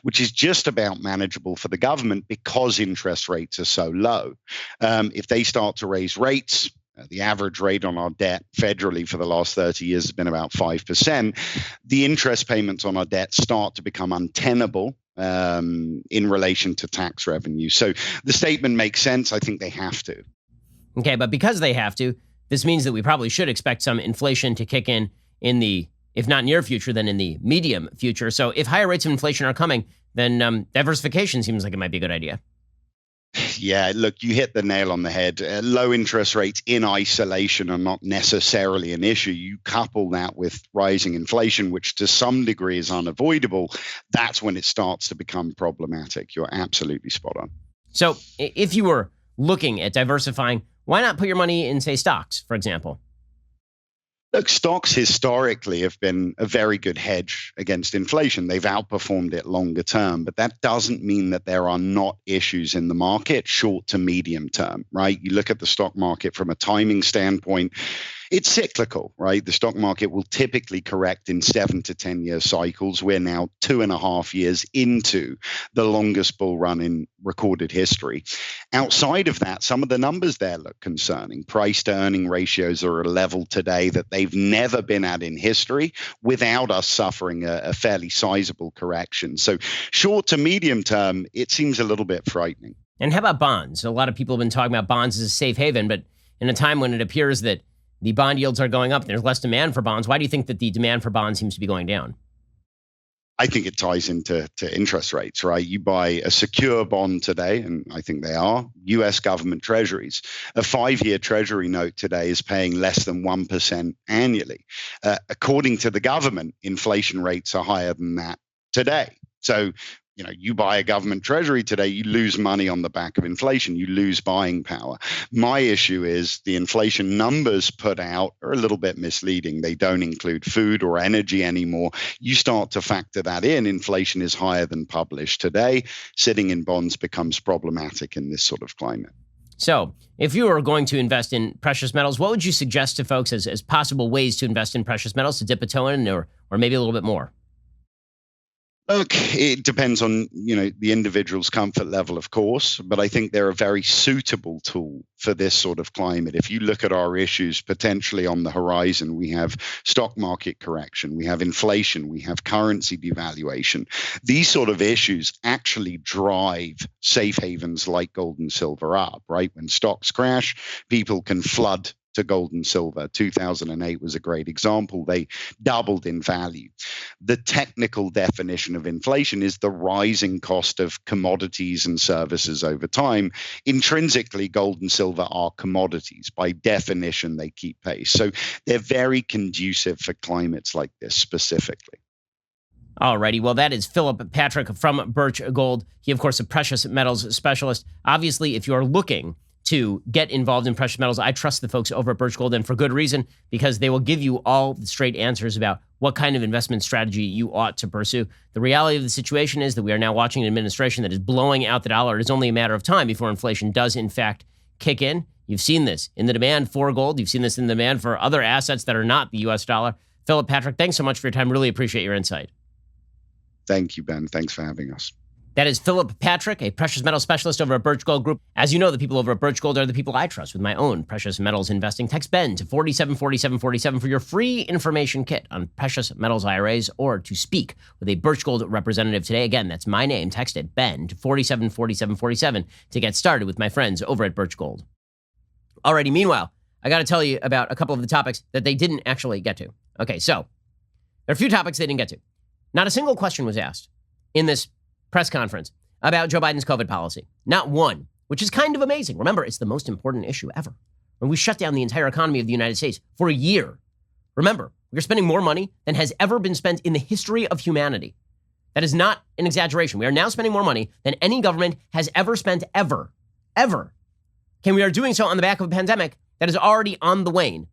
S11: which is just about manageable for the government because interest rates are so low. If they start to raise rates, the average rate on our debt federally for the last 30 years has been about 5%. The interest payments on our debt start to become untenable in relation to tax revenue. So the statement makes sense. I think they have to.
S1: Okay, but because they have to, this means that we probably should expect some inflation to kick in the, if not near future, then in the medium future. So if higher rates of inflation are coming, then diversification seems like it might be a good idea.
S11: Yeah, look, you hit the nail on the head. Low interest rates in isolation are not necessarily an issue. You couple that with rising inflation, which to some degree is unavoidable. That's when it starts to become problematic. You're absolutely spot on.
S1: So if you were looking at diversifying, why not put your money in, say, stocks, for example?
S11: Look, stocks historically have been a very good hedge against inflation. They've outperformed it longer term, but that doesn't mean that there are not issues in the market short to medium term, right? You look at the stock market from a timing standpoint, it's cyclical, right? The stock market will typically correct in 7 to 10 year cycles. We're now 2.5 years into the longest bull run in recorded history. Outside of that, some of the numbers there look concerning. Price to earning ratios are at a level today that they've never been at in history without us suffering a fairly sizable correction. So short to medium term, it seems a little bit frightening.
S1: And how about bonds? A lot of people have been talking about bonds as a safe haven, but in a time when it appears that the bond yields are going up, there's less demand for bonds. Why do you think that the demand for bonds seems to be going down?
S11: I think it ties into interest rates, right? You buy a secure bond today, and I think they are, US government treasuries. A 5-year treasury note today is paying less than 1% annually. According to the government, inflation rates are higher than that today. So, you buy a government treasury today, you lose money on the back of inflation, you lose buying power. My issue is the inflation numbers put out are a little bit misleading. They don't include food or energy anymore. You start to factor that in, inflation is higher than published today. Sitting in bonds becomes problematic in this sort of climate.
S1: So if you were going to invest in precious metals, what would you suggest to folks as possible ways to invest in precious metals, to dip a toe in, or maybe a little bit more?
S11: Look, it depends on, the individual's comfort level, of course, but I think they're a very suitable tool for this sort of climate. If you look at our issues potentially on the horizon, we have stock market correction, we have inflation, we have currency devaluation. These sort of issues actually drive safe havens like gold and silver up, right? When stocks crash, people can flood to gold and silver. 2008 was a great example. They doubled in value. The technical definition of inflation is the rising cost of commodities and services over time. Intrinsically, gold and silver are commodities. By definition, they keep pace. So they're very conducive for climates like this specifically.
S1: Alrighty, well, that is Philip Patrick from Birch Gold. He, of course, a precious metals specialist. Obviously, if you're looking to get involved in precious metals, I trust the folks over at Birch Gold, and for good reason, because they will give you all the straight answers about what kind of investment strategy you ought to pursue. The reality of the situation is that we are now watching an administration that is blowing out the dollar. It is only a matter of time before inflation does, in fact, kick in. You've seen this in the demand for gold. You've seen this in the demand for other assets that are not the U.S. dollar. Philip Patrick, thanks so much for your time. Really appreciate your insight.
S11: Thank you, Ben. Thanks for having us.
S1: That is Philip Patrick, a precious metal specialist over at Birch Gold Group. As you know, the people over at Birch Gold are the people I trust with my own precious metals investing. Text BEN to 474747 for your free information kit on precious metals IRAs, or to speak with a Birch Gold representative today. Again, that's my name. Text it, BEN, to 474747 to get started with my friends over at Birch Gold. Alrighty, meanwhile, I got to tell you about a couple of the topics that they didn't actually get to. Okay, so there are a few topics they didn't get to. Not a single question was asked in this press conference about Joe Biden's COVID policy. Not one, which is kind of amazing. Remember, it's the most important issue ever. When we shut down the entire economy of the United States for a year. Remember, we're spending more money than has ever been spent in the history of humanity. That is not an exaggeration. We are now spending more money than any government has ever spent, ever. Okay, we are doing so on the back of a pandemic that is already on the wane.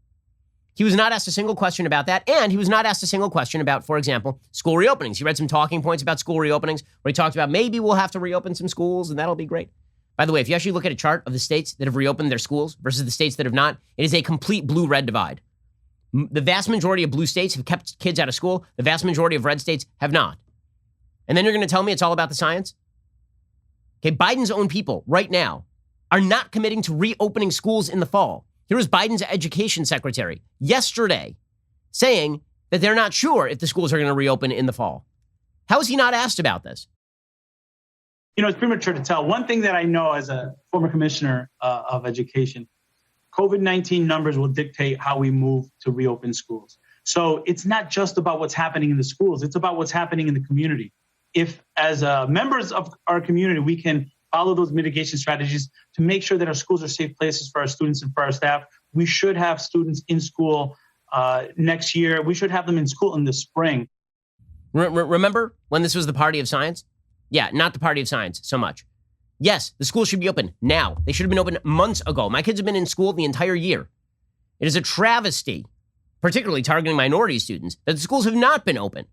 S1: He was not asked a single question about that, and he was not asked a single question about, for example, school reopenings. He read some talking points about school reopenings where he talked about maybe we'll have to reopen some schools, and that'll be great. By the way, if you actually look at a chart of the states that have reopened their schools versus the states that have not, it is a complete blue-red divide. The vast majority of blue states have kept kids out of school. The vast majority of red states have not. And then you're going to tell me it's all about the science? Okay, Biden's own people right now are not committing to reopening schools in the fall. Here was Biden's education secretary yesterday saying that they're not sure if the schools are going to reopen in the fall. How is he not asked about this?
S12: It's premature to tell. One thing that I know as a former commissioner of education, COVID-19 numbers will dictate how we move to reopen schools. So it's not just about what's happening in the schools. It's about what's happening in the community. If as members of our community, we can follow those mitigation strategies to make sure that our schools are safe places for our students and for our staff, we should have students in school next year. We should have them in school in the spring.
S1: Remember when this was the party of science? Yeah, not the party of science so much. Yes, the schools should be open now. They should have been open months ago. My kids have been in school the entire year. It is a travesty, particularly targeting minority students, that the schools have not been open.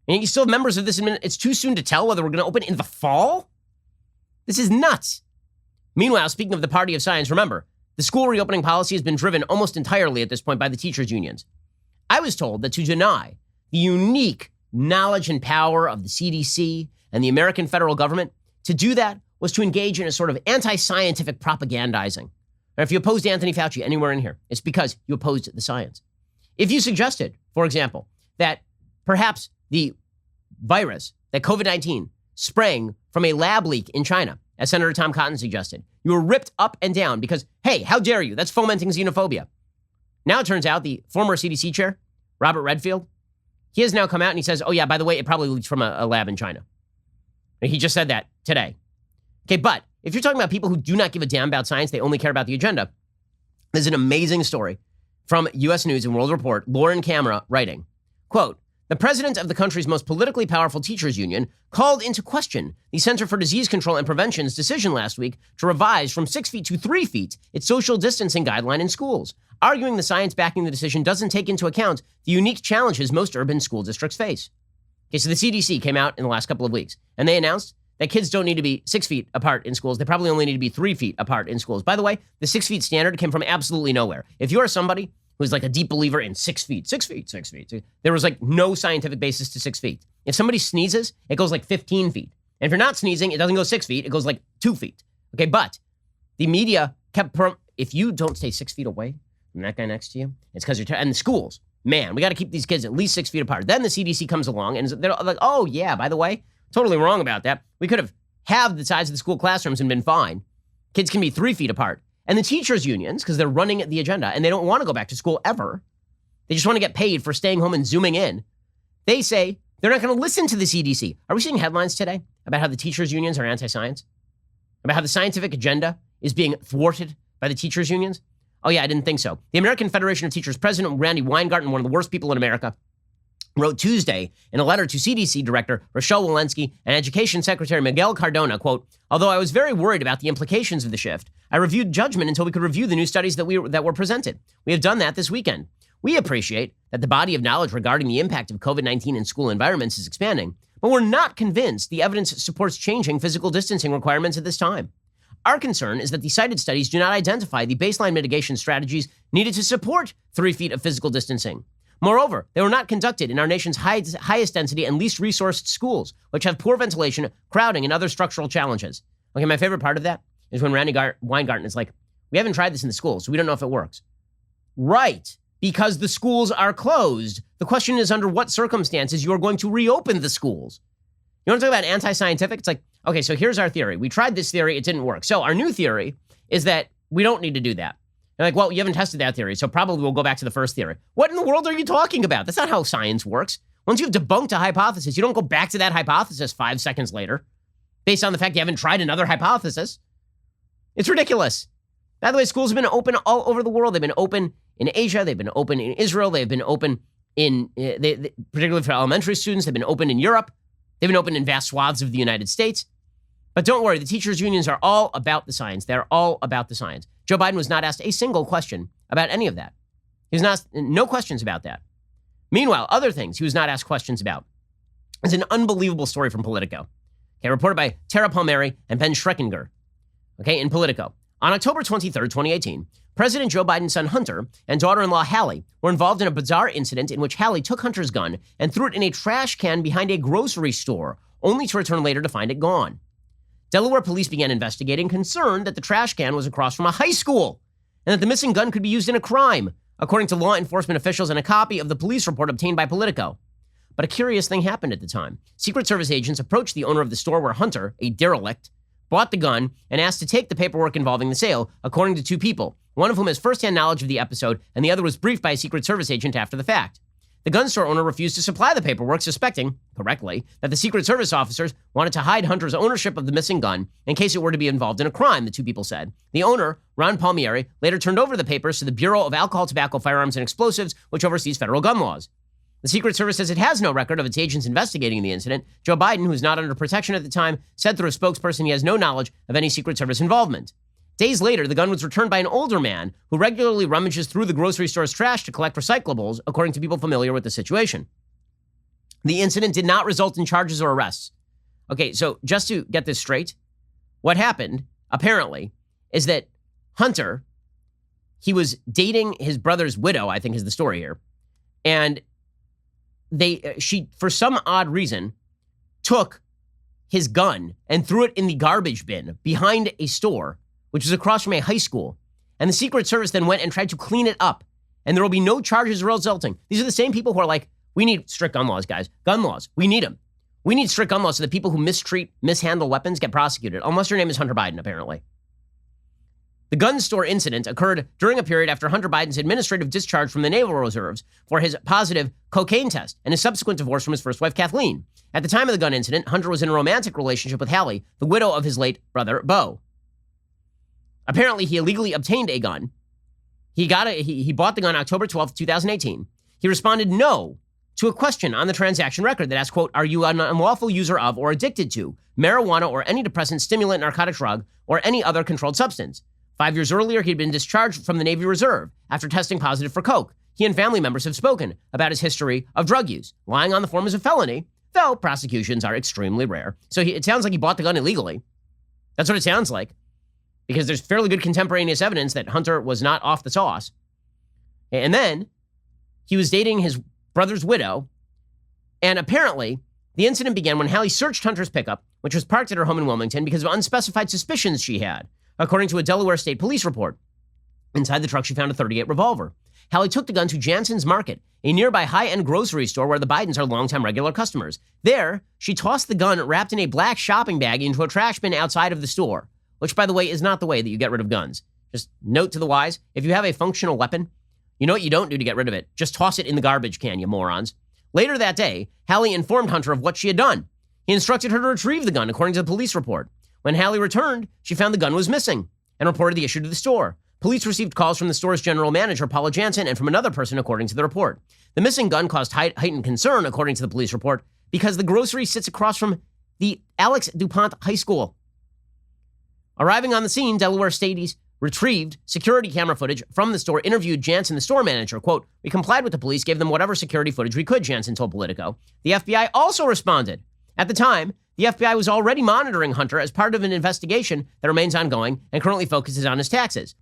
S1: And you still have members of this administration. It's too soon to tell whether we're going to open in the fall? This is nuts. Meanwhile, speaking of the party of science, remember, the school reopening policy has been driven almost entirely at this point by the teachers' unions. I was told that to deny the unique knowledge and power of the CDC and the American federal government, to do that was to engage in a sort of anti-scientific propagandizing. Now, if you opposed Anthony Fauci anywhere in here, it's because you opposed the science. If you suggested, for example, that perhaps the virus, that COVID-19, sprang from a lab leak in China, as Senator Tom Cotton suggested, you were ripped up and down because, hey, how dare you? That's fomenting xenophobia. Now it turns out the former CDC chair, Robert Redfield, he has now come out and he says, oh yeah, by the way, it probably leaked from a lab in China. He just said that today. Okay, but if you're talking about people who do not give a damn about science, they only care about the agenda, there's an amazing story from U.S. News and World Report, Lauren Camera writing, quote, the president of the country's most politically powerful teachers union called into question the Center for Disease Control and Prevention's decision last week to revise from 6 feet to 3 feet its social distancing guideline in schools, arguing the science backing the decision doesn't take into account the unique challenges most urban school districts face. Okay, so the CDC came out in the last couple of weeks, and they announced that kids don't need to be 6 feet apart in schools. They probably only need to be 3 feet apart in schools. By the way, the 6 feet standard came from absolutely nowhere. If you are somebody who's like a deep believer in 6 feet, 6 feet, 6 feet, there was like no scientific basis to 6 feet. If somebody sneezes, it goes like 15 feet. And if you're not sneezing, it doesn't go 6 feet, it goes like 2 feet. Okay, but the media kept, if you don't stay 6 feet away from that guy next to you, it's because you're, and the schools, man, we got to keep these kids at least 6 feet apart. Then the CDC comes along and they're like, oh yeah, by the way, totally wrong about that. We could have halved the size of the school classrooms and been fine. Kids can be 3 feet apart. And the teachers' unions, because they're running the agenda and they don't want to go back to school ever, they just want to get paid for staying home and zooming in. They say they're not going to listen to the CDC. Are we seeing headlines today about how the teachers' unions are anti-science? About how the scientific agenda is being thwarted by the teachers' unions? Oh yeah, I didn't think so. The American Federation of Teachers President Randy Weingarten, one of the worst people in America, wrote Tuesday in a letter to CDC Director Rochelle Walensky and Education Secretary Miguel Cardona, quote, although I was very worried about the implications of the shift, I reviewed judgment until we could review the new studies that were presented. We have done that this weekend. We appreciate that the body of knowledge regarding the impact of COVID-19 in school environments is expanding, but we're not convinced the evidence supports changing physical distancing requirements at this time. Our concern is that the cited studies do not identify the baseline mitigation strategies needed to support 3 feet of physical distancing. Moreover, they were not conducted in our nation's highest density and least resourced schools, which have poor ventilation, crowding, and other structural challenges. Okay, my favorite part of that is when Randy Weingarten is like, we haven't tried this in the schools, so we don't know if it works. Right, because the schools are closed. The question is under what circumstances you are going to reopen the schools. You want to talk about anti-scientific? It's like, okay, so here's our theory. We tried this theory, it didn't work. So our new theory is that we don't need to do that. They're like, well, you haven't tested that theory, so probably we'll go back to the first theory. What in the world are you talking about? That's not how science works. Once you've debunked a hypothesis, you don't go back to that hypothesis 5 seconds later based on the fact you haven't tried another hypothesis. It's ridiculous. By the way, schools have been open all over the world. They've been open in Asia. They've been open in Israel. They've been open in, particularly for elementary students, they've been open in Europe. They've been open in vast swaths of the United States. But don't worry, the teachers' unions are all about the science. They're all about the science. Joe Biden was not asked a single question about any of that. He was not, no questions about that. Meanwhile, other things he was not asked questions about. It's an unbelievable story from Politico. Okay, reported by Tara Palmieri and Ben Schreckinger. Okay, in Politico. On October 23rd, 2018, President Joe Biden's son Hunter and daughter-in-law Hallie were involved in a bizarre incident in which Hallie took Hunter's gun and threw it in a trash can behind a grocery store, only to return later to find it gone. Delaware police began investigating, concerned that the trash can was across from a high school and that the missing gun could be used in a crime, according to law enforcement officials and a copy of the police report obtained by Politico. But a curious thing happened at the time. Secret Service agents approached the owner of the store where Hunter, a derelict, bought the gun and asked to take the paperwork involving the sale, according to two people, one of whom has firsthand knowledge of the episode and the other was briefed by a Secret Service agent after the fact. The gun store owner refused to supply the paperwork, suspecting, correctly, that the Secret Service officers wanted to hide Hunter's ownership of the missing gun in case it were to be involved in a crime, the two people said. The owner, Ron Palmieri, later turned over the papers to the Bureau of Alcohol, Tobacco, Firearms, and Explosives, which oversees federal gun laws. The Secret Service says it has no record of its agents investigating the incident. Joe Biden, who was not under protection at the time, said through a spokesperson he has no knowledge of any Secret Service involvement. Days later, the gun was returned by an older man who regularly rummages through the grocery store's trash to collect recyclables, according to people familiar with the situation. The incident did not result in charges or arrests. Okay, so just to get this straight, what happened, apparently, is that Hunter, he was dating his brother's widow, I think is the story here, and she, for some odd reason, took his gun and threw it in the garbage bin behind a store, which was across from a high school. And the Secret Service then went and tried to clean it up. And there will be no charges resulting. These are the same people who are like, we need strict gun laws, guys. Gun laws. We need them. We need strict gun laws so that people who mishandle weapons get prosecuted, unless your name is Hunter Biden, apparently. The gun store incident occurred during a period after Hunter Biden's administrative discharge from the Naval Reserves for his positive cocaine test and his subsequent divorce from his first wife, Kathleen. At the time of the gun incident, Hunter was in a romantic relationship with Hallie, the widow of his late brother, Beau. Apparently, he illegally obtained a gun. He bought the gun October 12th, 2018. He responded no to a question on the transaction record that asked, quote, are you an unlawful user of or addicted to marijuana or any depressant, stimulant, narcotic drug, or any other controlled substance? 5 years earlier, he'd been discharged from the Navy Reserve after testing positive for coke. He and family members have spoken about his history of drug use. Lying on the form is a felony, though prosecutions are extremely rare. So it sounds like he bought the gun illegally. That's what it sounds like, because there's fairly good contemporaneous evidence that Hunter was not off the sauce. And then he was dating his brother's widow. And apparently, the incident began when Hallie searched Hunter's pickup, which was parked at her home in Wilmington, because of unspecified suspicions she had, according to a Delaware State Police report. Inside the truck, she found a .38 revolver. Hallie took the gun to Jansen's Market, a nearby high-end grocery store where the Bidens are longtime regular customers. There, she tossed the gun wrapped in a black shopping bag into a trash bin outside of the store, which, by the way, is not the way that you get rid of guns. Just note to the wise, if you have a functional weapon, you know what you don't do to get rid of it? Just toss it in the garbage can, you morons. Later that day, Hallie informed Hunter of what she had done. He instructed her to retrieve the gun, according to the police report. When Hallie returned, she found the gun was missing and reported the issue to the store. Police received calls from the store's general manager, Paula Jansen, and from another person, according to the report. The missing gun caused heightened concern, according to the police report, because the grocery sits across from the Alex DuPont High School. Arriving on the scene, Delaware Stadies retrieved security camera footage from the store, interviewed Jansen, the store manager. Quote, we complied with the police, gave them whatever security footage we could, Jansen told Politico. The FBI also responded. At the time, the FBI was already monitoring Hunter as part of an investigation that remains ongoing and currently focuses on his taxes.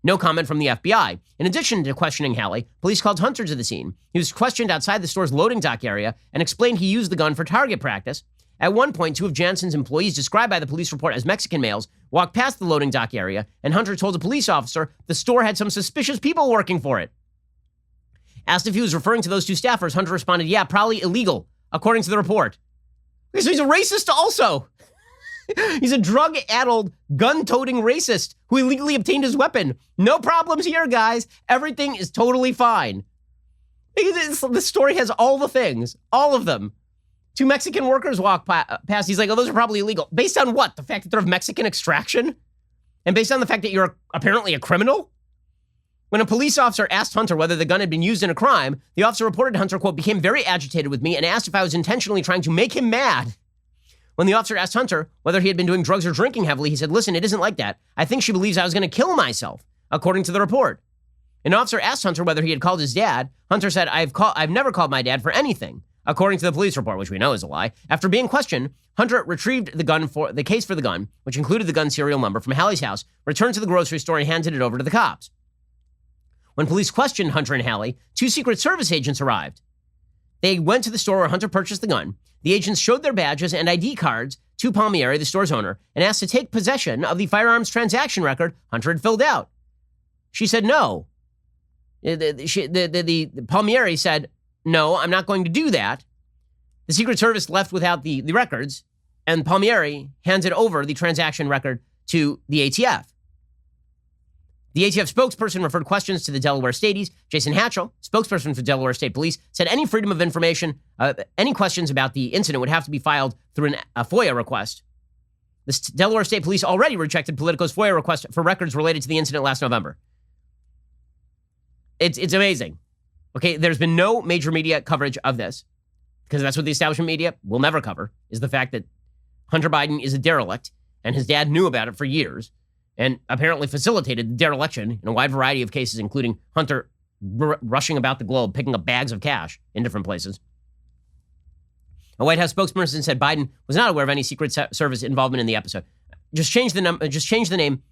S1: No comment from the FBI. In addition to questioning Hallie, police called Hunter to the scene. He was questioned outside the store's loading dock area and explained he used the gun for target practice. At one point, two of Jansen's employees, described by the police report as Mexican males, walked past the loading dock area, and Hunter told a police officer the store had some suspicious people working for it. Asked if he was referring to those two staffers, Hunter responded, yeah, probably illegal, according to the report. So he's a racist also. He's a drug-addled, gun-toting racist who illegally obtained his weapon. No problems here, guys. Everything is totally fine. The story has all the things, all of them. Two Mexican workers walk past. He's like, oh, those are probably illegal. Based on what? The fact that they're of Mexican extraction? And based on the fact that you're apparently a criminal? When a police officer asked Hunter whether the gun had been used in a crime, the officer reported Hunter, quote, became very agitated with me and asked if I was intentionally trying to make him mad. When the officer asked Hunter whether he had been doing drugs or drinking heavily, he said, listen, it isn't like that. I think she believes I was going to kill myself, according to the report. An officer asked Hunter whether he had called his dad. Hunter said, I've never called my dad for anything, according to the police report, which we know is a lie. After being questioned, Hunter retrieved the case for the gun, which included the gun serial number, from Hallie's house, returned to the grocery store, and handed it over to the cops. When police questioned Hunter and Hallie, 2 Secret Service agents arrived. They went to the store where Hunter purchased the gun. The agents showed their badges and ID cards to Palmieri, the store's owner, and asked to take possession of the firearms transaction record Hunter had filled out. She said no. The Palmieri said, no, I'm not going to do that. The Secret Service left without the records, and Palmieri handed over the transaction record to the ATF. The ATF spokesperson referred questions to the Delaware Stateys. Jason Hatchell, spokesperson for Delaware State Police, said any freedom of information, any questions about the incident would have to be filed through a FOIA request. The Delaware State Police already rejected Politico's FOIA request for records related to the incident last November. It's amazing. Okay, there's been no major media coverage of this, because that's what the establishment media will never cover, is the fact that Hunter Biden is a derelict, and his dad knew about it for years, and apparently facilitated the dereliction in a wide variety of cases, including Hunter rushing about the globe, picking up bags of cash in different places. A White House spokesperson said Biden was not aware of any Secret Service involvement in the episode. Just change the name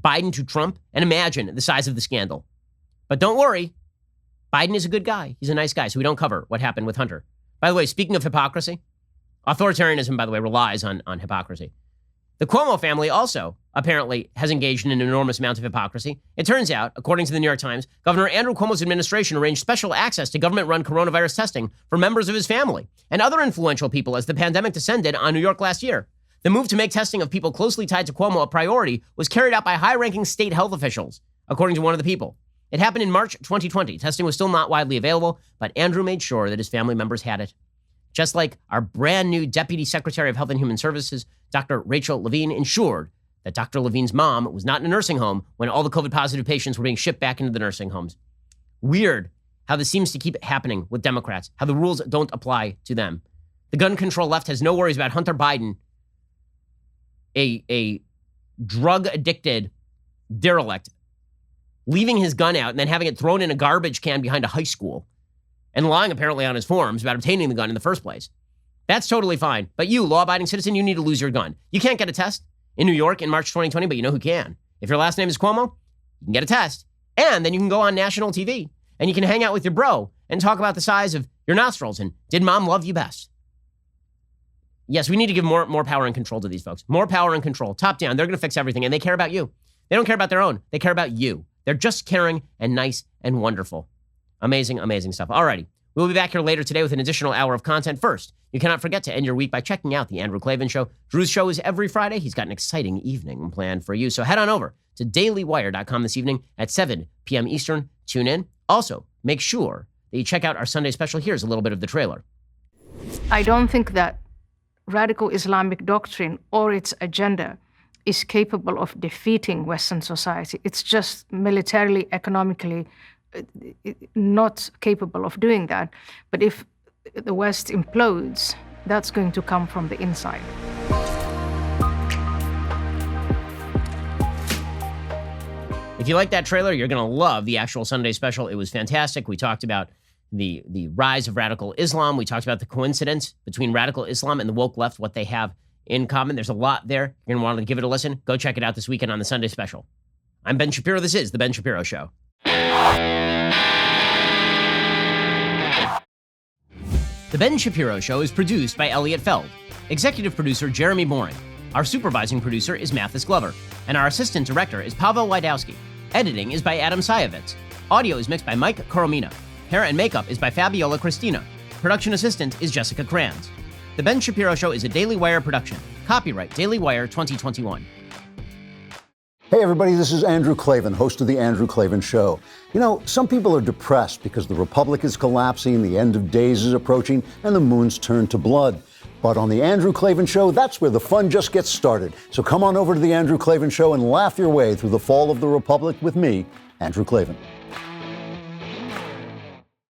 S1: Biden to Trump and imagine the size of the scandal. But don't worry, Biden is a good guy. He's a nice guy, so we don't cover what happened with Hunter. By the way, speaking of hypocrisy, authoritarianism, by the way, relies on hypocrisy. The Cuomo family also apparently has engaged in an enormous amount of hypocrisy. It turns out, according to the New York Times, Governor Andrew Cuomo's administration arranged special access to government-run coronavirus testing for members of his family and other influential people as the pandemic descended on New York last year. The move to make testing of people closely tied to Cuomo a priority was carried out by high-ranking state health officials, according to one of the people. It happened in March 2020. Testing was still not widely available, but Andrew made sure that his family members had it. Just like our brand new Deputy Secretary of Health and Human Services, Dr. Rachel Levine, ensured that Dr. Levine's mom was not in a nursing home when all the COVID-positive patients were being shipped back into the nursing homes. Weird how this seems to keep happening with Democrats, how the rules don't apply to them. The gun control left has no worries about Hunter Biden, a drug-addicted derelict, leaving his gun out and then having it thrown in a garbage can behind a high school and lying apparently on his forms about obtaining the gun in the first place. That's totally fine. But you, law-abiding citizen, you need to lose your gun. You can't get a test in New York in March 2020, but you know who can. If your last name is Cuomo, you can get a test. And then you can go on national TV and you can hang out with your bro and talk about the size of your nostrils and did mom love you best? Yes, we need to give more power and control to these folks. More power and control. Top down. They're going to fix everything and they care about you. They don't care about their own. They care about you. They're just caring and nice and wonderful. Amazing, amazing stuff. Alrighty. We'll be back here later today with an additional hour of content. First, you cannot forget to end your week by checking out The Andrew Klavan Show. Drew's show is every Friday. He's got an exciting evening planned for you. So head on over to dailywire.com this evening at 7 p.m. Eastern. Tune in. Also, make sure that you check out our Sunday special. Here's a little bit of the trailer.
S13: I don't think that radical Islamic doctrine or its agenda is capable of defeating Western society. It's just militarily, economically, not capable of doing that. But if the West implodes, that's going to come from the inside.
S1: If you like that trailer, you're going to love the actual Sunday special. It was fantastic. We talked about the rise of radical Islam. We talked about the coincidence between radical Islam and the woke left, what they have in common. There's a lot there. You're going to want to give it a listen. Go check it out this weekend on the Sunday special. I'm Ben Shapiro. This is The Ben Shapiro Show. The Ben Shapiro Show is produced by Elliot Feld, executive producer Jeremy Boring. Our supervising producer is Mathis Glover, and our assistant director is Pavel Wydowski. Editing is by Adam Sayevitz. Audio is mixed by Mike Coromina. Hair and makeup is by Fabiola Cristina. Production assistant is Jessica Kranz. The Ben Shapiro Show is a Daily Wire production. Copyright Daily Wire 2021.
S14: Hey everybody, this is Andrew Klavan, host of The Andrew Klavan Show. You know, some people are depressed because the Republic is collapsing, the end of days is approaching, and the moon's turned to blood. But on The Andrew Klavan Show, that's where the fun just gets started. So come on over to The Andrew Klavan Show and laugh your way through the fall of the Republic with me, Andrew Klavan.